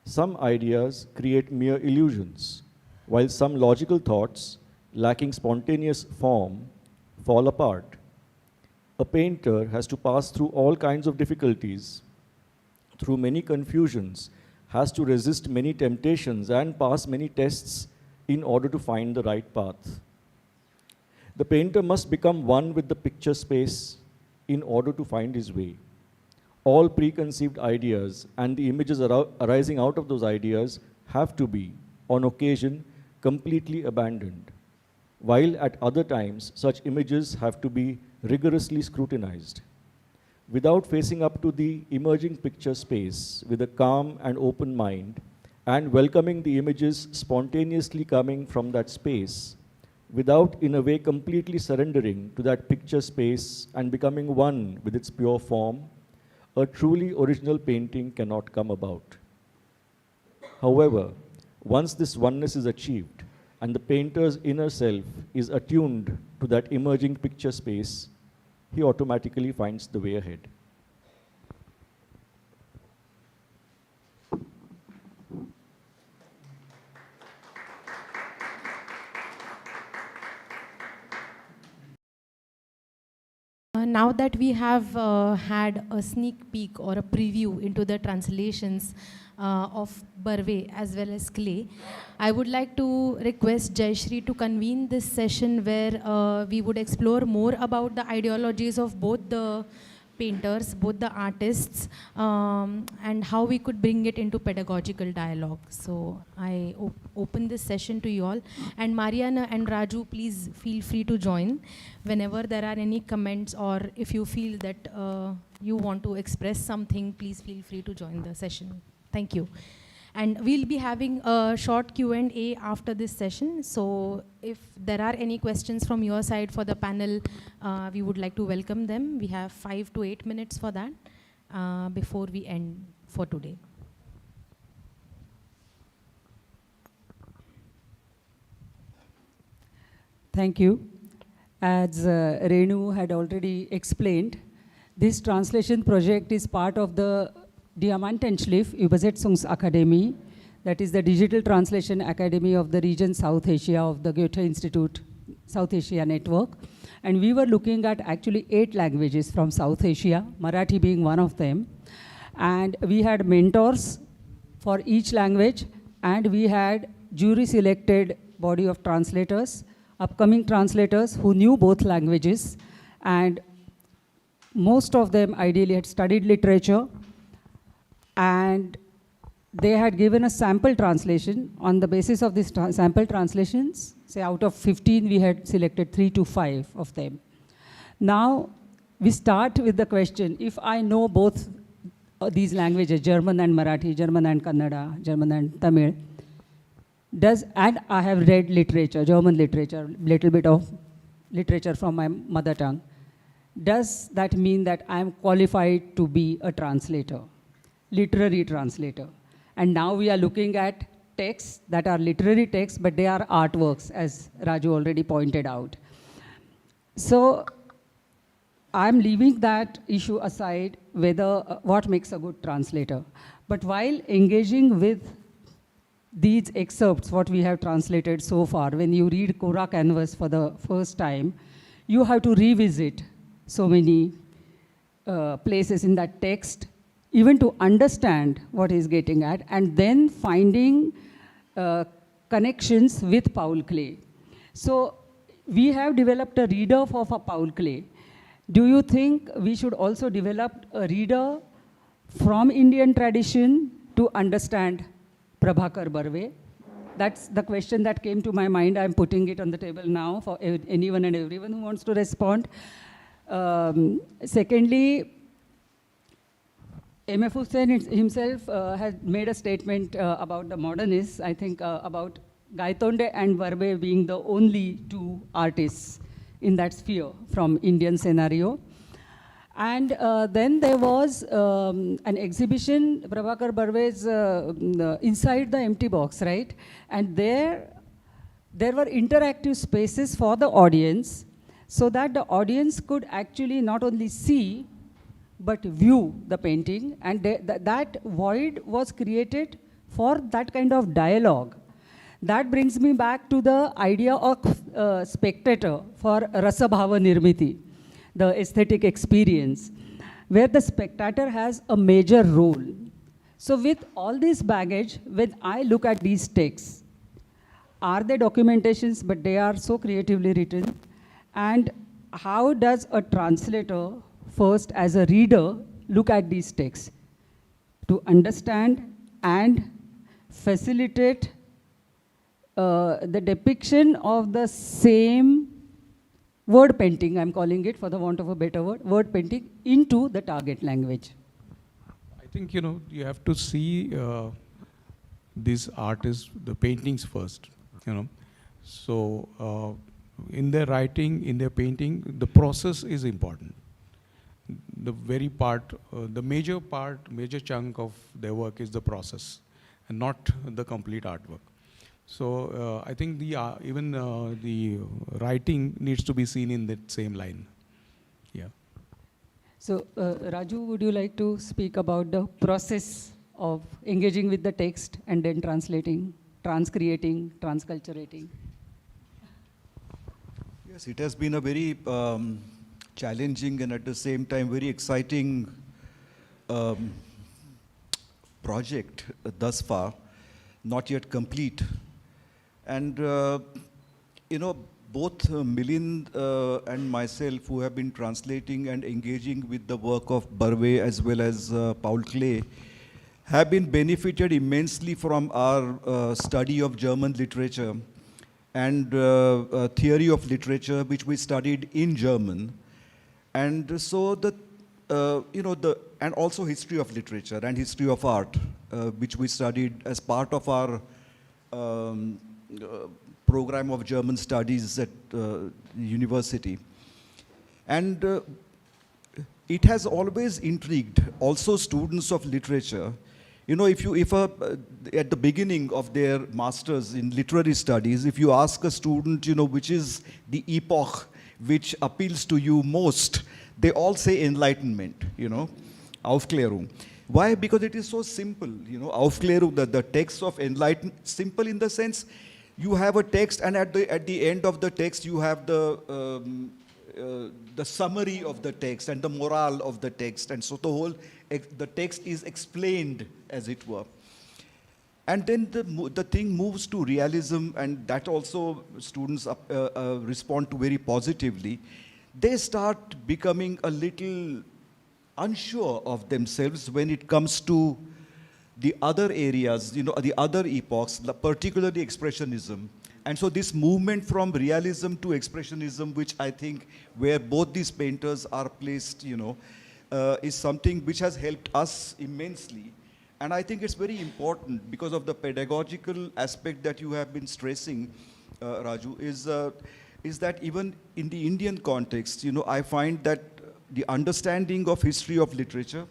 Some ideas create mere illusions, while some logical thoughts, lacking spontaneous form, fall apart. A painter has to pass through all kinds of difficulties, through many confusions, has to resist many temptations and pass many tests in order to find the right path. The painter must become one with the picture space in order to find his way. All preconceived ideas and the images arising out of those ideas have to be, on occasion, completely abandoned, while at other times such images have to be rigorously scrutinized. Without facing up to the emerging picture space with a calm and open mind and welcoming the images spontaneously coming from that space, without in a way completely surrendering to that picture space and becoming one with its pure form, a truly original painting cannot come about. However, once this oneness is achieved and the painter's inner self is attuned to that emerging picture space, he automatically finds the way ahead. Now that we have had a sneak peek or a preview into the translations of Barwe as well as Klee, I would like to request Jayashri to convene this session where we would explore more about the ideologies of both the painters, both the artists, and how we could bring it into pedagogical dialogue. So I open this session to you all. And Mariana and Raju, please feel free to join whenever there are any comments, or if you feel that you want to express something, please feel free to join the session. Thank you. And we'll be having a short Q&A after this session. So if there are any questions from your side for the panel, we would like to welcome them. We have 5 to 8 minutes for that before we end for today. Thank you. As Renu had already explained, this translation project is part of the Diamantenschliff Übersetzungsakademie, that is the Digital Translation Academy of the region South Asia of the Goethe Institute South Asia Network. And we were looking at actually 8 languages from South Asia, Marathi being one of them. And we had mentors for each language, and we had jury selected body of translators, upcoming translators who knew both languages, and most of them ideally had studied literature. And they had given a sample translation. On the basis of these sample translations, say out of 15, we had selected 3 to 5 of them. Now, we start with the question, if I know both these languages, German and Marathi, German and Kannada, German and Tamil, and I have read literature, German literature, little bit of literature from my mother tongue, does that mean that I am qualified to be a translator, literary translator? And now we are looking at texts that are literary texts, but they are artworks, as Raju already pointed out. So I'm leaving that issue aside, whether what makes a good translator. But while engaging with these excerpts, what we have translated so far, when you read Kora Canvas for the first time, you have to revisit so many places in that text, even to understand what he's getting at, and then finding connections with Paul Klee. So we have developed a reader for Paul Klee. Do you think we should also develop a reader from Indian tradition to understand Prabhakar Barwe? That's the question that came to my mind. I'm putting it on the table now for anyone and everyone who wants to respond. Secondly, M.F. Hussain himself had made a statement about the modernists, I think about Gaitonde and Barwe being the only 2 artists in that sphere from Indian scenario. And then there was an exhibition, Prabhakar Barwe's Inside the Empty Box, right? And there were interactive spaces for the audience so that the audience could actually not only see, but view the painting. And that void was created for that kind of dialogue. That brings me back to the idea of spectator for Rasabhava Nirmiti, the aesthetic experience, where the spectator has a major role. So with all this baggage, when I look at these texts, are they documentations, but they are so creatively written? And how does a translator, first as a reader, look at these texts to understand and facilitate the depiction of the same word painting, I'm calling it for the want of a better word painting, into the target language? I think, you have to see these artists, the paintings first, So in their writing, in their painting, the process is important. The major chunk of their work is the process and not the complete artwork. So I think even the writing needs to be seen in that same line. Yeah. So Raju, would you like to speak about the process of engaging with the text and then translating, transcreating, transculturating? Yes, it has been a very challenging and at the same time very exciting project thus far, not yet complete. And, both Milind and myself, who have been translating and engaging with the work of Barwe as well as Paul Klee, have been benefited immensely from our study of German literature and theory of literature, which we studied in German. And so and also history of literature and history of art, which we studied as part of our program of German studies at university. And it has always intrigued also students of literature. If at the beginning of their masters in literary studies, if you ask a student, which is the epoch which appeals to you most, they all say Enlightenment, Aufklärung. Why? Because it is so simple, Aufklärung, the text of Enlightenment, simple in the sense you have a text, and at the end of the text you have the summary of the text and the morale of the text, and so the text is explained, as it were. And then the thing moves to realism, and that also students respond to very positively. They start becoming a little unsure of themselves when it comes to the other areas, you know, the other epochs, particularly Expressionism. And so this movement from realism to Expressionism, which I think where both these painters are placed, you know, is something which has helped us immensely. And I think it's very important because of the pedagogical aspect that you have been stressing, Raju, is that even in the Indian context, you know, I find that the understanding of history of literature,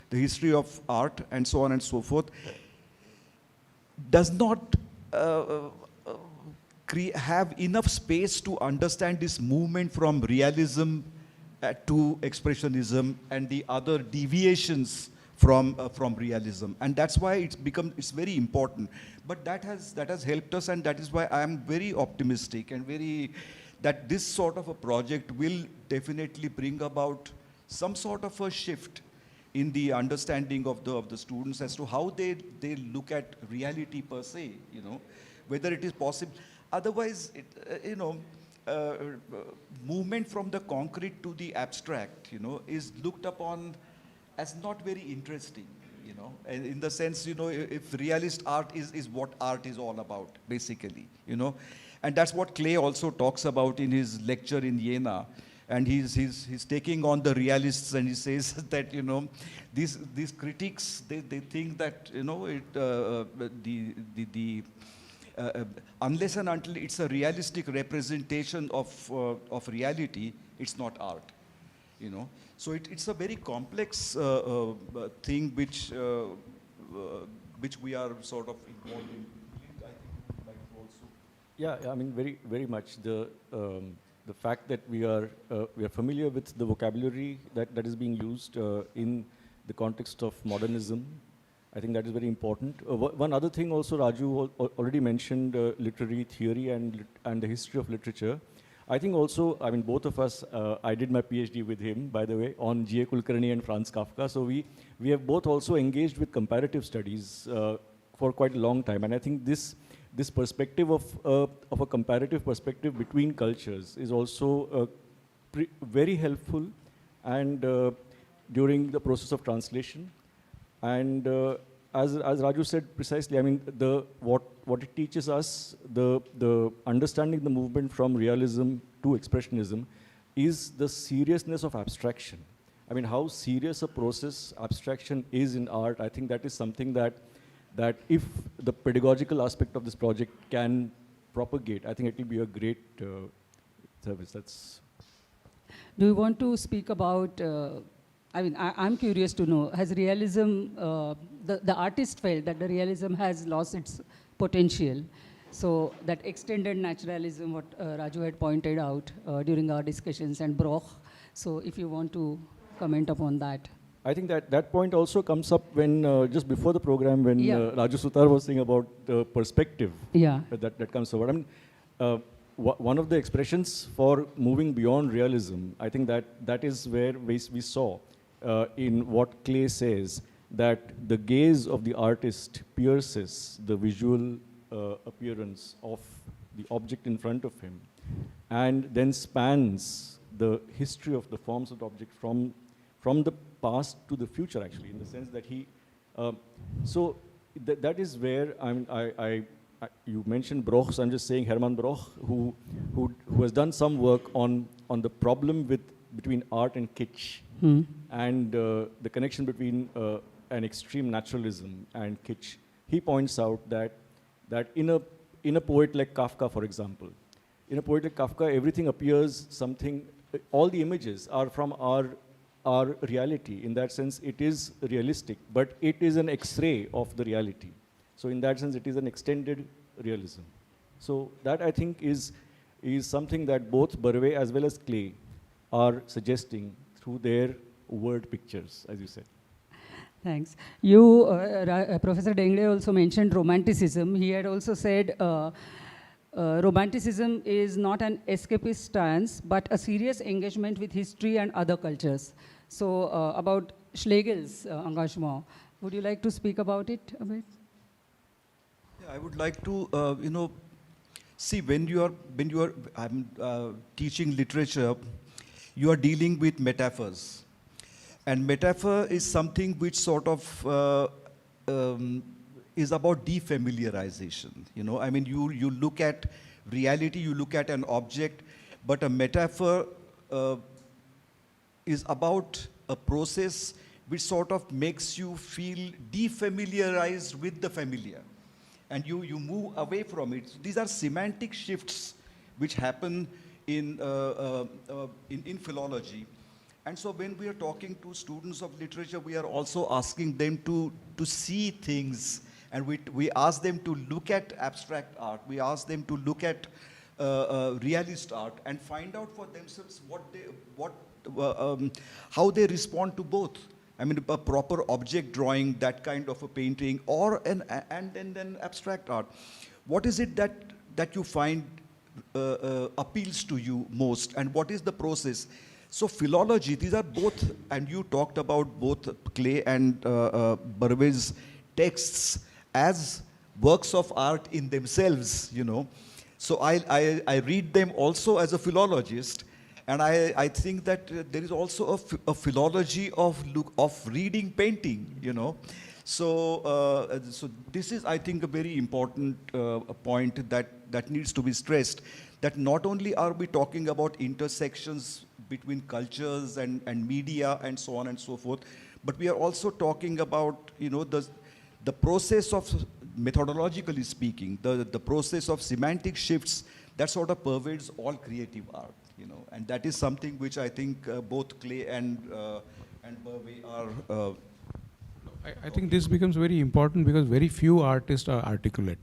the history of art, and so on and so forth, does not have enough space to understand this movement from realism to Expressionism and the other deviations from realism. And that's why it's very important. But that has helped us, and that is why I am very optimistic and that this sort of a project will definitely bring about some sort of a shift in the understanding of the students as to how they look at reality per se, you know, whether it is possible. Otherwise, movement from the concrete to the abstract, you know, is looked upon as not very interesting, you know, in the sense, you know, if realist art is what art is all about, basically, you know. And that's what Klee also talks about in his lecture in Jena. And he's taking on the realists, and he says that, you know, these critics, they think that, you know, unless and until it's a realistic representation of reality, it's not art, you know. So it's a very complex thing which we are sort of involved in. I think you'd like to also. Yeah, I mean, very much. The fact that we are familiar with the vocabulary that is being used in the context of modernism, I think that is very important. One other thing also, Raju already mentioned literary theory and the history of literature. I think also, I mean, both of us, I did my PhD with him, by the way, on G.A. Kulkarni and Franz Kafka. So we have both also engaged with comparative studies for quite a long time. And I think this perspective of a comparative perspective between cultures is also very helpful, and during the process of translation. And as Raju said precisely, I mean, what it teaches us, the understanding the movement from realism to Expressionism is the seriousness of abstraction. I mean, how serious a process abstraction is in art. I think that is something that if the pedagogical aspect of this project can propagate, I think it will be a great service. Do you want to speak about, I mean, I'm curious to know, has realism, the artist felt that the realism has lost its potential? So that extended naturalism, what Raju had pointed out during our discussions, and Broch. So if you want to comment upon that. I think that point also comes up when, just before the program, when Raju Sutar was saying about the perspective that comes over. I mean, one of the expressions for moving beyond realism, I think that is where we saw in what Klee says, that the gaze of the artist pierces the visual appearance of the object in front of him, and then spans the history of the forms of the object from the past to the future, actually, in the sense that he, so that is where you mentioned Broch, so I'm just saying Hermann Broch, who has done some work on the problem between art and kitsch, and the connection between an extreme naturalism and kitsch. He points out that in a poet like Kafka, for example, in a poet like Kafka, everything appears something, all the images are from our reality. In that sense, it is realistic, but it is an X-ray of the reality. So in that sense, it is an extended realism. So that, I think, is something that both Barwe as well as Klee are suggesting through their word pictures, as you said. Thanks. You, Professor Dengle also mentioned romanticism. He had also said romanticism is not an escapist stance, but a serious engagement with history and other cultures. So about Schlegel's engagement, would you like to speak about it a bit? Yeah, I would like to, see, when you are teaching literature, you are dealing with metaphors. And metaphor is something which sort of is about defamiliarization. You know, I mean, you look at reality, you look at an object, but a metaphor is about a process which sort of makes you feel defamiliarized with the familiar. And you move away from it. These are semantic shifts which happen in philology. And so when we are talking to students of literature, we are also asking them to see things, and we ask them to look at abstract art. We ask them to look at realist art and find out for themselves how they respond to both. I mean, a proper object drawing, that kind of a painting, or and then abstract art. What is it that you find appeals to you most, and what is the process? So philology, these are both, and you talked about both Klee and Barwe's texts as works of art in themselves, you know. So I read them also as a philologist, and I think that there is also a philology of reading painting, you know. So, so this is, I think, a very important point that needs to be stressed, that not only are we talking about intersections between cultures and media and so on and so forth, but we are also talking about, you know, the process of, methodologically speaking, the process of semantic shifts that sort of pervades all creative art, you know, and that is something which I think both Klee and Barwe are. I think this becomes very important because very few artists are articulate.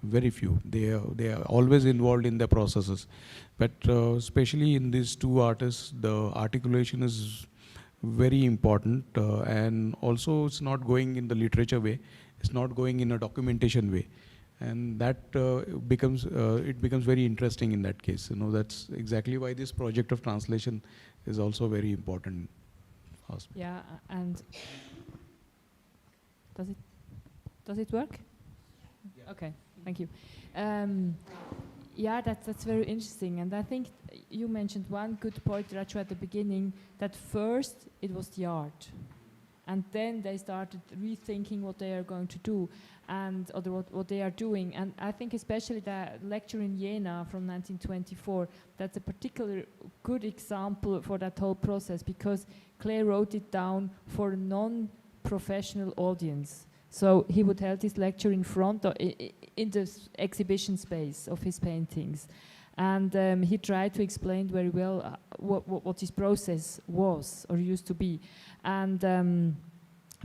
Very few. They are always involved in the processes. But especially in these two artists, the articulation is very important, and also it's not going in the literature way. It's not going in a documentation way. And that becomes very interesting in that case. You know, that's exactly why this project of translation is also very important. Yeah, and does it work? Yeah. Okay, thank you. Yeah, that's very interesting, and I think you mentioned one good point, Raju, at the beginning, that first it was the art, and then they started rethinking what they are going to do, and what they are doing. And I think especially that lecture in Jena from 1924, that's a particular good example for that whole process, because Klee wrote it down for a non-professional audience. So he would hold his lecture in front of, in the exhibition space of his paintings, and he tried to explain very well what his process was or used to be, and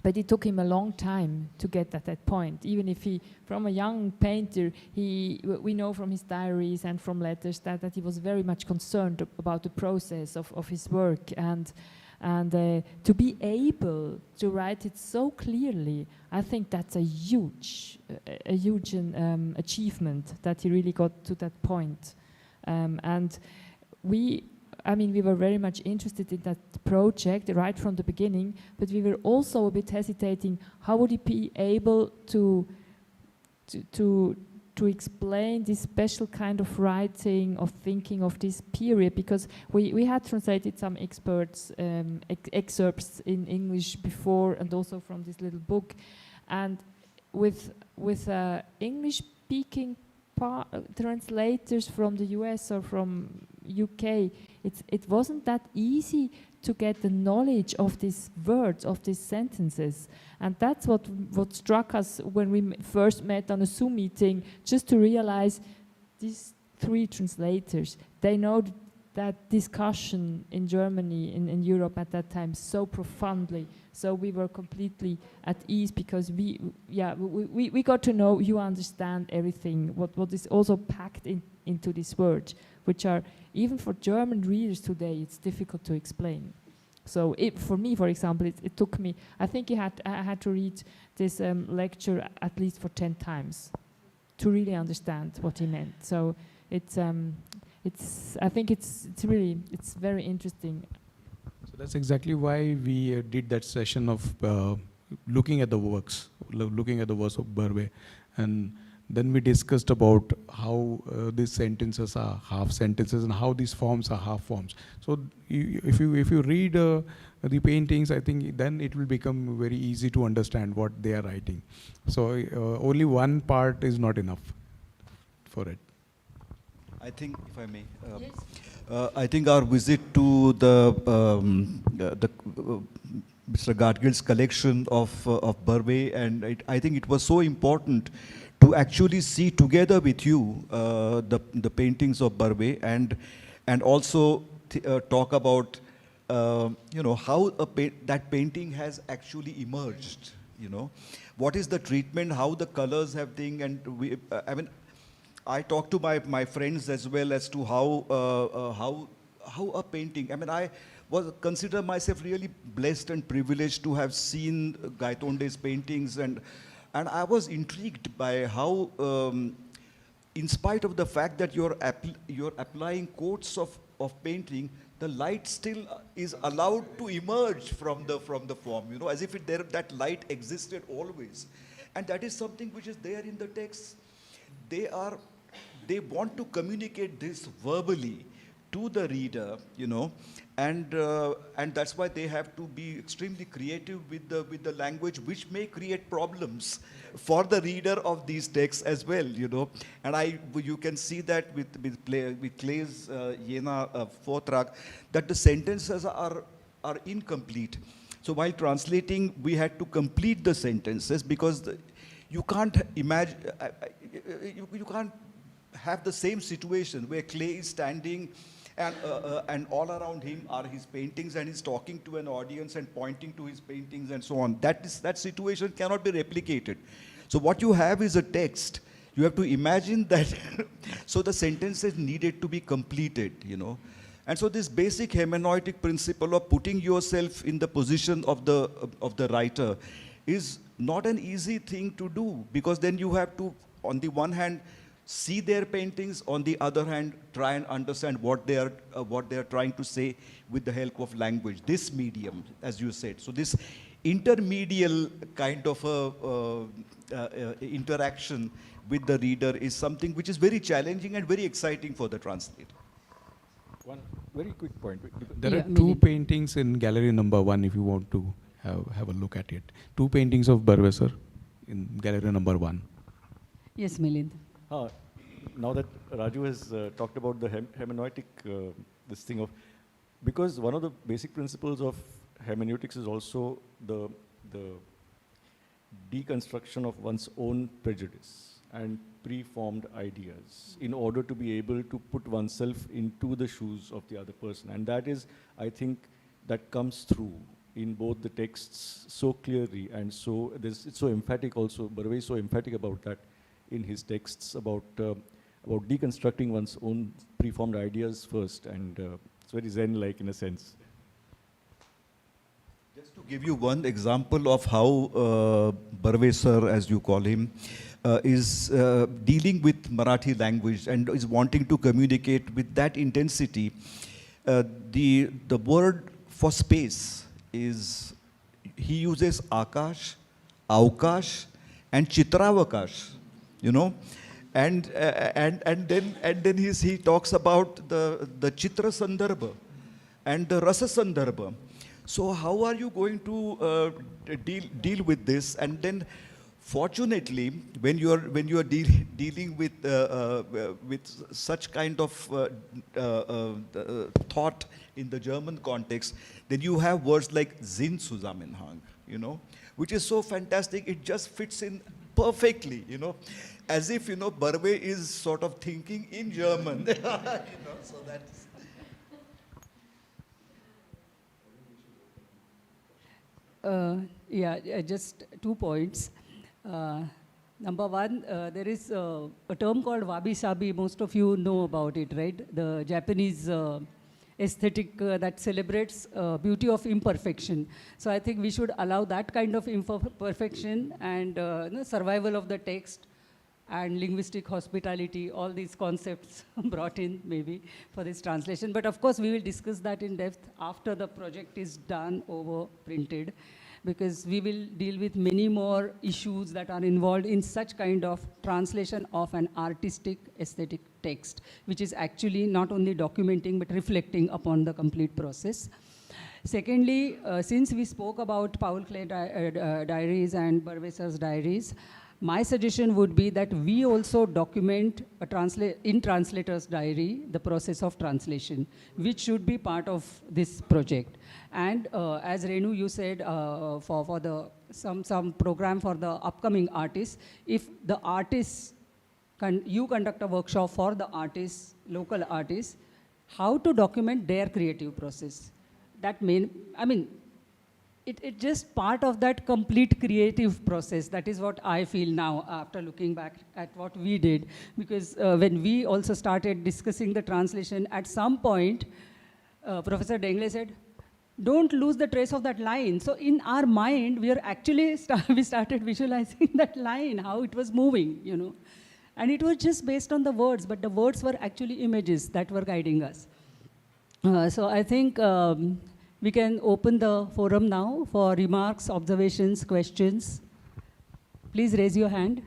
but it took him a long time to get at that point. Even if he, from a young painter, we know from his diaries and from letters that he was very much concerned about the process of his work, and to be able to write it so clearly, I think that's a huge achievement, that he really got to that point. And we were very much interested in that project right from the beginning, but we were also a bit hesitating, how would he be able to explain this special kind of writing, of thinking of this period, because we had translated some excerpts in English before, and also from this little book, and with English-speaking translators from the US or from UK, it wasn't that easy to get the knowledge of these words, of these sentences. And that's what struck us when we first met on a Zoom meeting, just to realize these three translators, they know that discussion in Germany, in Europe at that time, so profoundly. So we were completely at ease, because we got to know, you understand everything, what is also packed into these words, which are, even for German readers today, it's difficult to explain. So for me, for example, it took me, I think I had to read this lecture at least for 10 times to really understand what he meant. So I think it's very interesting. So that's exactly why we did that session of looking at the works of Barwe, and Then we discussed about how these sentences are half sentences and how these forms are half forms. So if you read the paintings, I think then it will become very easy to understand what they are writing. So only one part is not enough for it. I think, if I may, I think our visit to Mr. Gadgil's collection of Barwe, and I think it was so important to actually see together with you the paintings of Barwe, and also talk about how that painting has actually emerged. What is the treatment, how the colors have thing, and I talked to my friends as well as to how a painting. I consider myself really blessed and privileged to have seen Gaitonde's paintings, and I was intrigued by how, in spite of the fact that you're applying coats of painting, the light still is allowed to emerge from the form, as if that light existed always, and that is something which is there in the text. They want to communicate this verbally to the reader, and that's why they have to be extremely creative with the language, which may create problems for the reader of these texts as well, And you can see that with Klee's Jena Vortrag, that the sentences are incomplete. So while translating, we had to complete the sentences because you can't imagine, you can't have the same situation where Klee is standing and all around him are his paintings, and he's talking to an audience and pointing to his paintings and so on. That situation cannot be replicated. So what you have is a text. You have to imagine that. So the sentences needed to be completed, And so this basic hermeneutic principle of putting yourself in the position of the writer is not an easy thing to do, because then you have to, on the one hand, see their paintings, on the other hand, try and understand what they are trying to say with the help of language, this medium, as you said. So this intermedial kind of interaction with the reader is something which is very challenging and very exciting for the translator. One very quick point. There are two paintings in gallery number 1 if you want to have a look at it. Two paintings of Barwe, sir, in gallery number 1. Yes, Milind. Now that Raju has talked about the hermeneutic, this thing of, because one of the basic principles of hermeneutics is also the deconstruction of one's own prejudice and preformed ideas in order to be able to put oneself into the shoes of the other person. And that is, I think, that comes through in both the texts so clearly, and so it's so emphatic also. Barwe is so emphatic about that in his texts, about deconstructing one's own preformed ideas first, and it's very Zen-like in a sense. Just to give you one example of how Barwe sir, as you call him, is dealing with Marathi language and is wanting to communicate with that intensity. The word for space is, he uses Akash, Aukash, and Chitravakash. And then he talks about the Chitra Sandarbha and the Rasa Sandarbha. So how are you going to deal with this? And then, fortunately, when you are dealing with such kind of thought in the German context, then you have words like Sinnzusammenhang, which is so fantastic. It just fits in perfectly, as if, Barwe is sort of thinking in German, so that's... Just 2 points. Number one, there is a term called wabi-sabi. Most of you know about it, right? The Japanese aesthetic that celebrates beauty of imperfection. So I think we should allow that kind of imperfection and survival of the text and linguistic hospitality, all these concepts brought in maybe for this translation. But of course, we will discuss that in depth after the project is done, over, printed. because we will deal with many more issues that are involved in such kind of translation of an artistic aesthetic text, which is actually not only documenting but reflecting upon the complete process. Secondly, since we spoke about Paul Klee diaries and Barwe sir's diaries, my suggestion would be that we also document in translator's diary the process of translation, which should be part of this project. And as Renu, you said, for the some program for the upcoming artists, if the artists, you conduct a workshop for the artists, local artists, how to document their creative process. That it's just part of that complete creative process. That is what I feel now after looking back at what we did. Because when we also started discussing the translation, at some point, Professor Dengle said, don't lose the trace of that line. So in our mind, we are actually, we started visualizing that line, how it was moving, you know. And it was just based on the words, but the words were actually images that were guiding us. So I think we can open the forum now for remarks, observations, questions. Please raise your hand.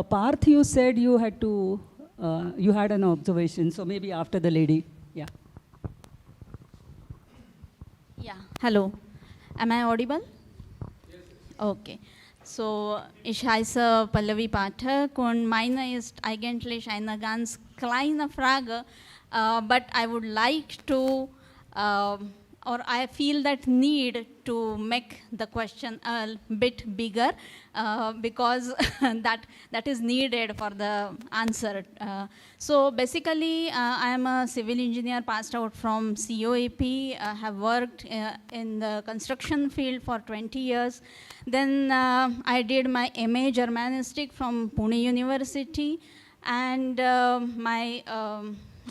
Parth, you said you had to, you had an observation, so maybe after the lady. Yeah. Yeah, hello. Am I audible? Yes. Okay. So, ich heiße Pallavi Pathak und meine ist eigentlich eine ganz kleine Frage, but I would like to, or I feel that need to make the question a bit bigger because that is needed for the answer. So basically, I am a civil engineer passed out from COAP, have worked in the construction field for 20 years. Then I did my MA Germanistic from Pune University, and my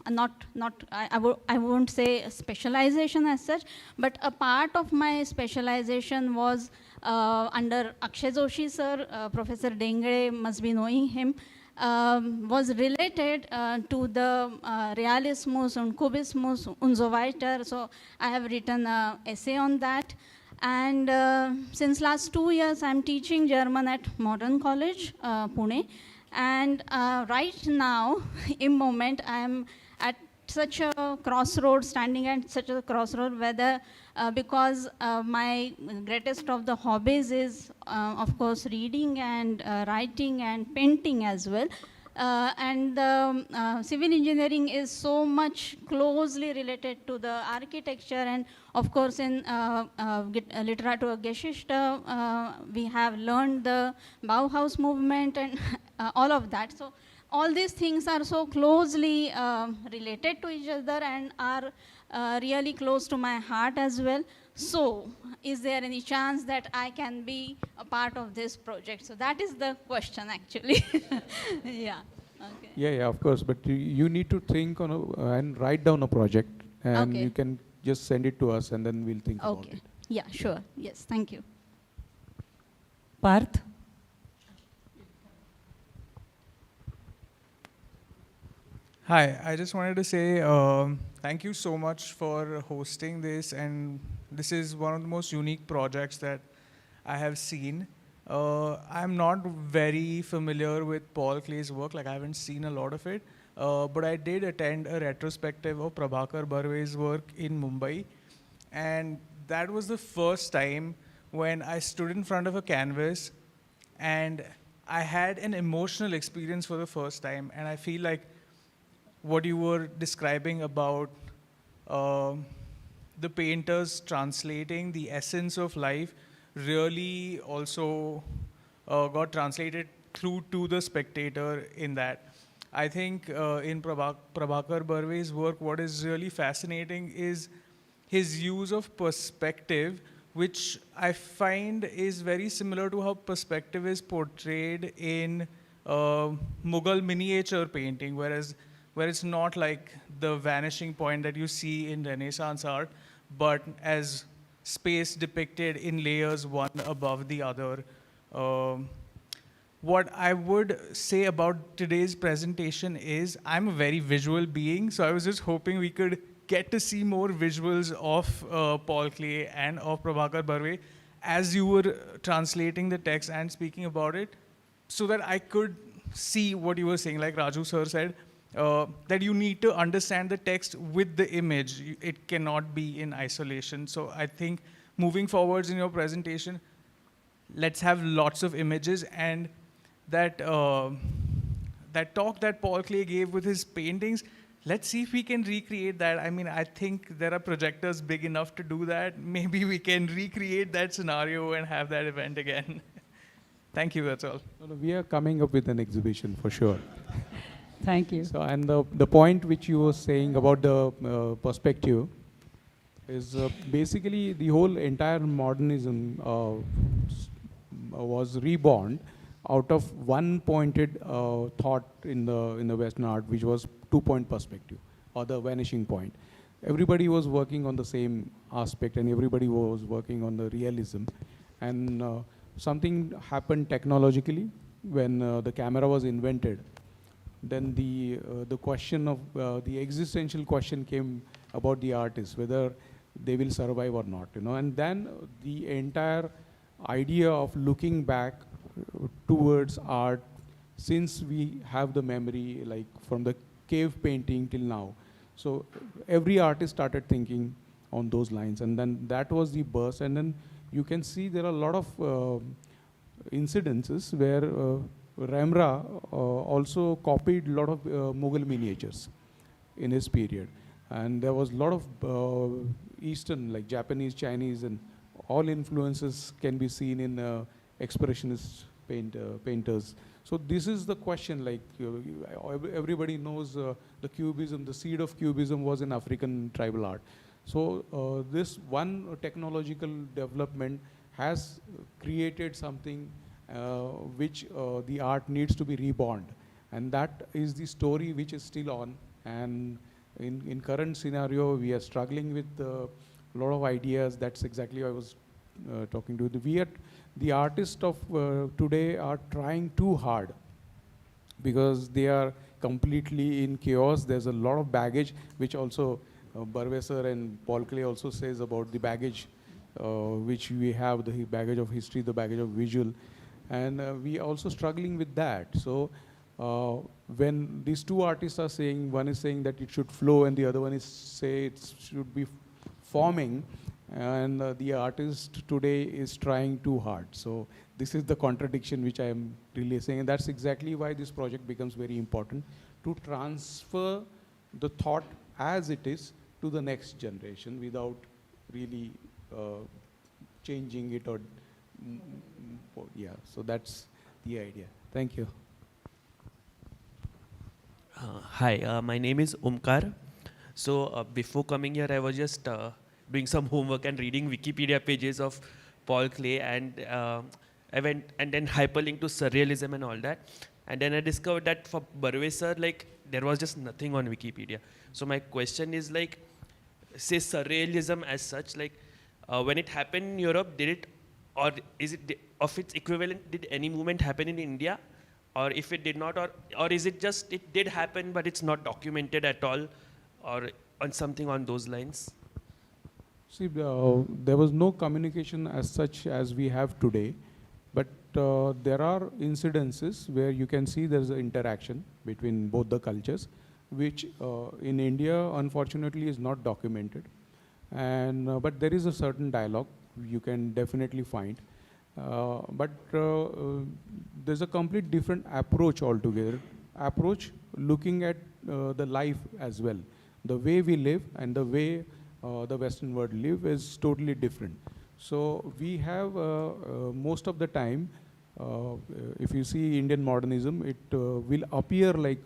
I won't say specialization as such, but a part of my specialization was under Akshay Joshi sir, Professor Dengre must be knowing him, was related to the Realismus und Kubismus und so weiter. So I have written an essay on that. And since last 2 years, I'm teaching German at Modern College, Pune. And right now, in moment, I'm at such a crossroad, standing at such a crossroad, whether because my greatest of the hobbies is, of course, reading and writing and painting as well. And civil engineering is so much closely related to the architecture, and of course in literature Geschichte, we have learned the Bauhaus movement and all of that. So all these things are so closely related to each other and are really close to my heart as well. So, is there any chance that I can be a part of this project? So that is the question actually. Yeah. Okay. Yeah, of course. But you need to think on and write down a project, and Okay. you can just send it to us, and then we'll think about Okay. it. Yeah, sure. Yes, thank you. Parth? Hi, I just wanted to say thank you so much for hosting this, and this is one of the most unique projects that I have seen. I'm not very familiar with Paul Klee's work, like I haven't seen a lot of it, but I did attend a retrospective of Prabhakar Barwe's work in Mumbai, and that was the first time when I stood in front of a canvas and I had an emotional experience for the first time, and I feel like what you were describing about the painters translating the essence of life really also got translated through to the spectator in that. I think in Prabhakar Barwe's work, what is really fascinating is his use of perspective, which I find is very similar to how perspective is portrayed in Mughal miniature painting, where it's not like the vanishing point that you see in Renaissance art, but as space depicted in layers one above the other. what I would say about today's presentation is I'm a very visual being, so I was just hoping we could get to see more visuals of Paul Klee and of Prabhakar Barwe as you were translating the text and speaking about it, so that I could see what you were saying, like Raju sir said, that you need to understand the text with the image. It cannot be in isolation. So I think moving forwards in your presentation, let's have lots of images, and that that talk that Paul Klee gave with his paintings, let's see if we can recreate that. I mean, I think there are projectors big enough to do that. Maybe we can recreate that scenario and have that event again. Thank you, that's all. No, we are coming up with an exhibition for sure. Thank you. So, and the point which you were saying about the perspective is basically the whole entire modernism was reborn out of one pointed thought in the Western art, which was two-point perspective, or the vanishing point. Everybody was working on the same aspect, and everybody was working on the realism. And something happened technologically when the camera was invented. Then the question of the existential question came about the artists, whether they will survive or not, you know. And then the entire idea of looking back towards art, since we have the memory, like from the cave painting till now. So every artist started thinking on those lines, and then that was the burst. And then you can see there are a lot of incidences where Remra also copied a lot of Mughal miniatures in his period. And there was a lot of Eastern, like Japanese, Chinese, and all influences can be seen in expressionist painters. So this is the question, like everybody knows the Cubism, the seed of Cubism was in African tribal art. So this one technological development has created something which the art needs to be reborn. And that is the story which is still on. And in current scenario, we are struggling with a lot of ideas. That's exactly what I was talking to. The artists of today are trying too hard because they are completely in chaos. There's a lot of baggage, which also Barwe sir and Paul Klee also says about the baggage which we have, the baggage of history, the baggage of visual. And we are also struggling with that. So when these two artists are saying, one is saying that it should flow and the other one is say it should be forming, and the artist today is trying too hard. So this is the contradiction which I am really saying, and that's exactly why this project becomes very important, to transfer the thought as it is to the next generation without really changing it or yeah. So that's the idea. Thank you. Hi, my name is Omkar. So before coming here, I was just doing some homework and reading Wikipedia pages of Paul Klee, and I went and then hyperlinked to surrealism and all that. And then I discovered that for Barwe sir, like there was just nothing on Wikipedia. So my question is like, say surrealism as such, like when it happened in Europe, did it, or is it of its equivalent, did any movement happen in India? Or if it did not, or is it just, it did happen, but it's not documented at all, or on something on those lines? See, there was no communication as such as we have today, but there are incidences where you can see there's an interaction between both the cultures, which in India, unfortunately, is not documented. And but there is a certain dialogue you can definitely find. But there's a complete different approach altogether. Approach looking at the life as well. The way we live and the way the Western world live is totally different. So we have most of the time, if you see Indian modernism, it will appear like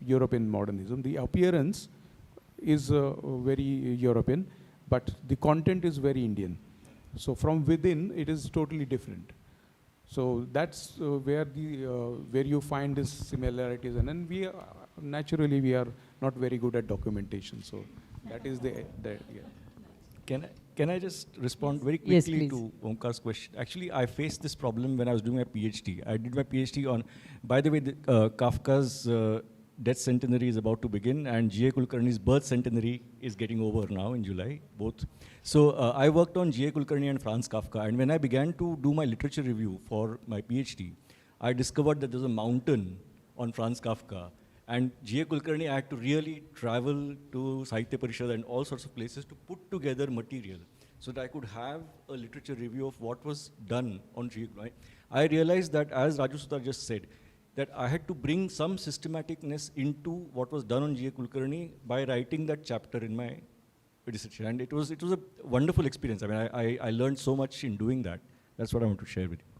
European modernism. The appearance is very European, but the content is very Indian. So from within, it is totally different. So that's where you find these similarities, and then we naturally we are not very good at documentation. So that is the yeah. Can I just respond very Yes, quickly please. to Omkar's question? Actually, I faced this problem when I was doing my PhD. I did my PhD on, by the way, Kafka's death centenary is about to begin, and G.A. Kulkarni's birth centenary is getting over now in July, both. So I worked on G.A. Kulkarni and Franz Kafka, and when I began to do my literature review for my PhD, I discovered that there's a mountain on Franz Kafka, and G.A. Kulkarni, I had to really travel to Sahitya Parishad and all sorts of places to put together material so that I could have a literature review of what was done on G.A. Kulkarni. I realized that, as Raju Sudhar just said, that I had to bring some systematicness into what was done on G.A. Kulkarni by writing that chapter in my dissertation. And it was a wonderful experience. I mean, I learned so much in doing that. That's what I want to share with you.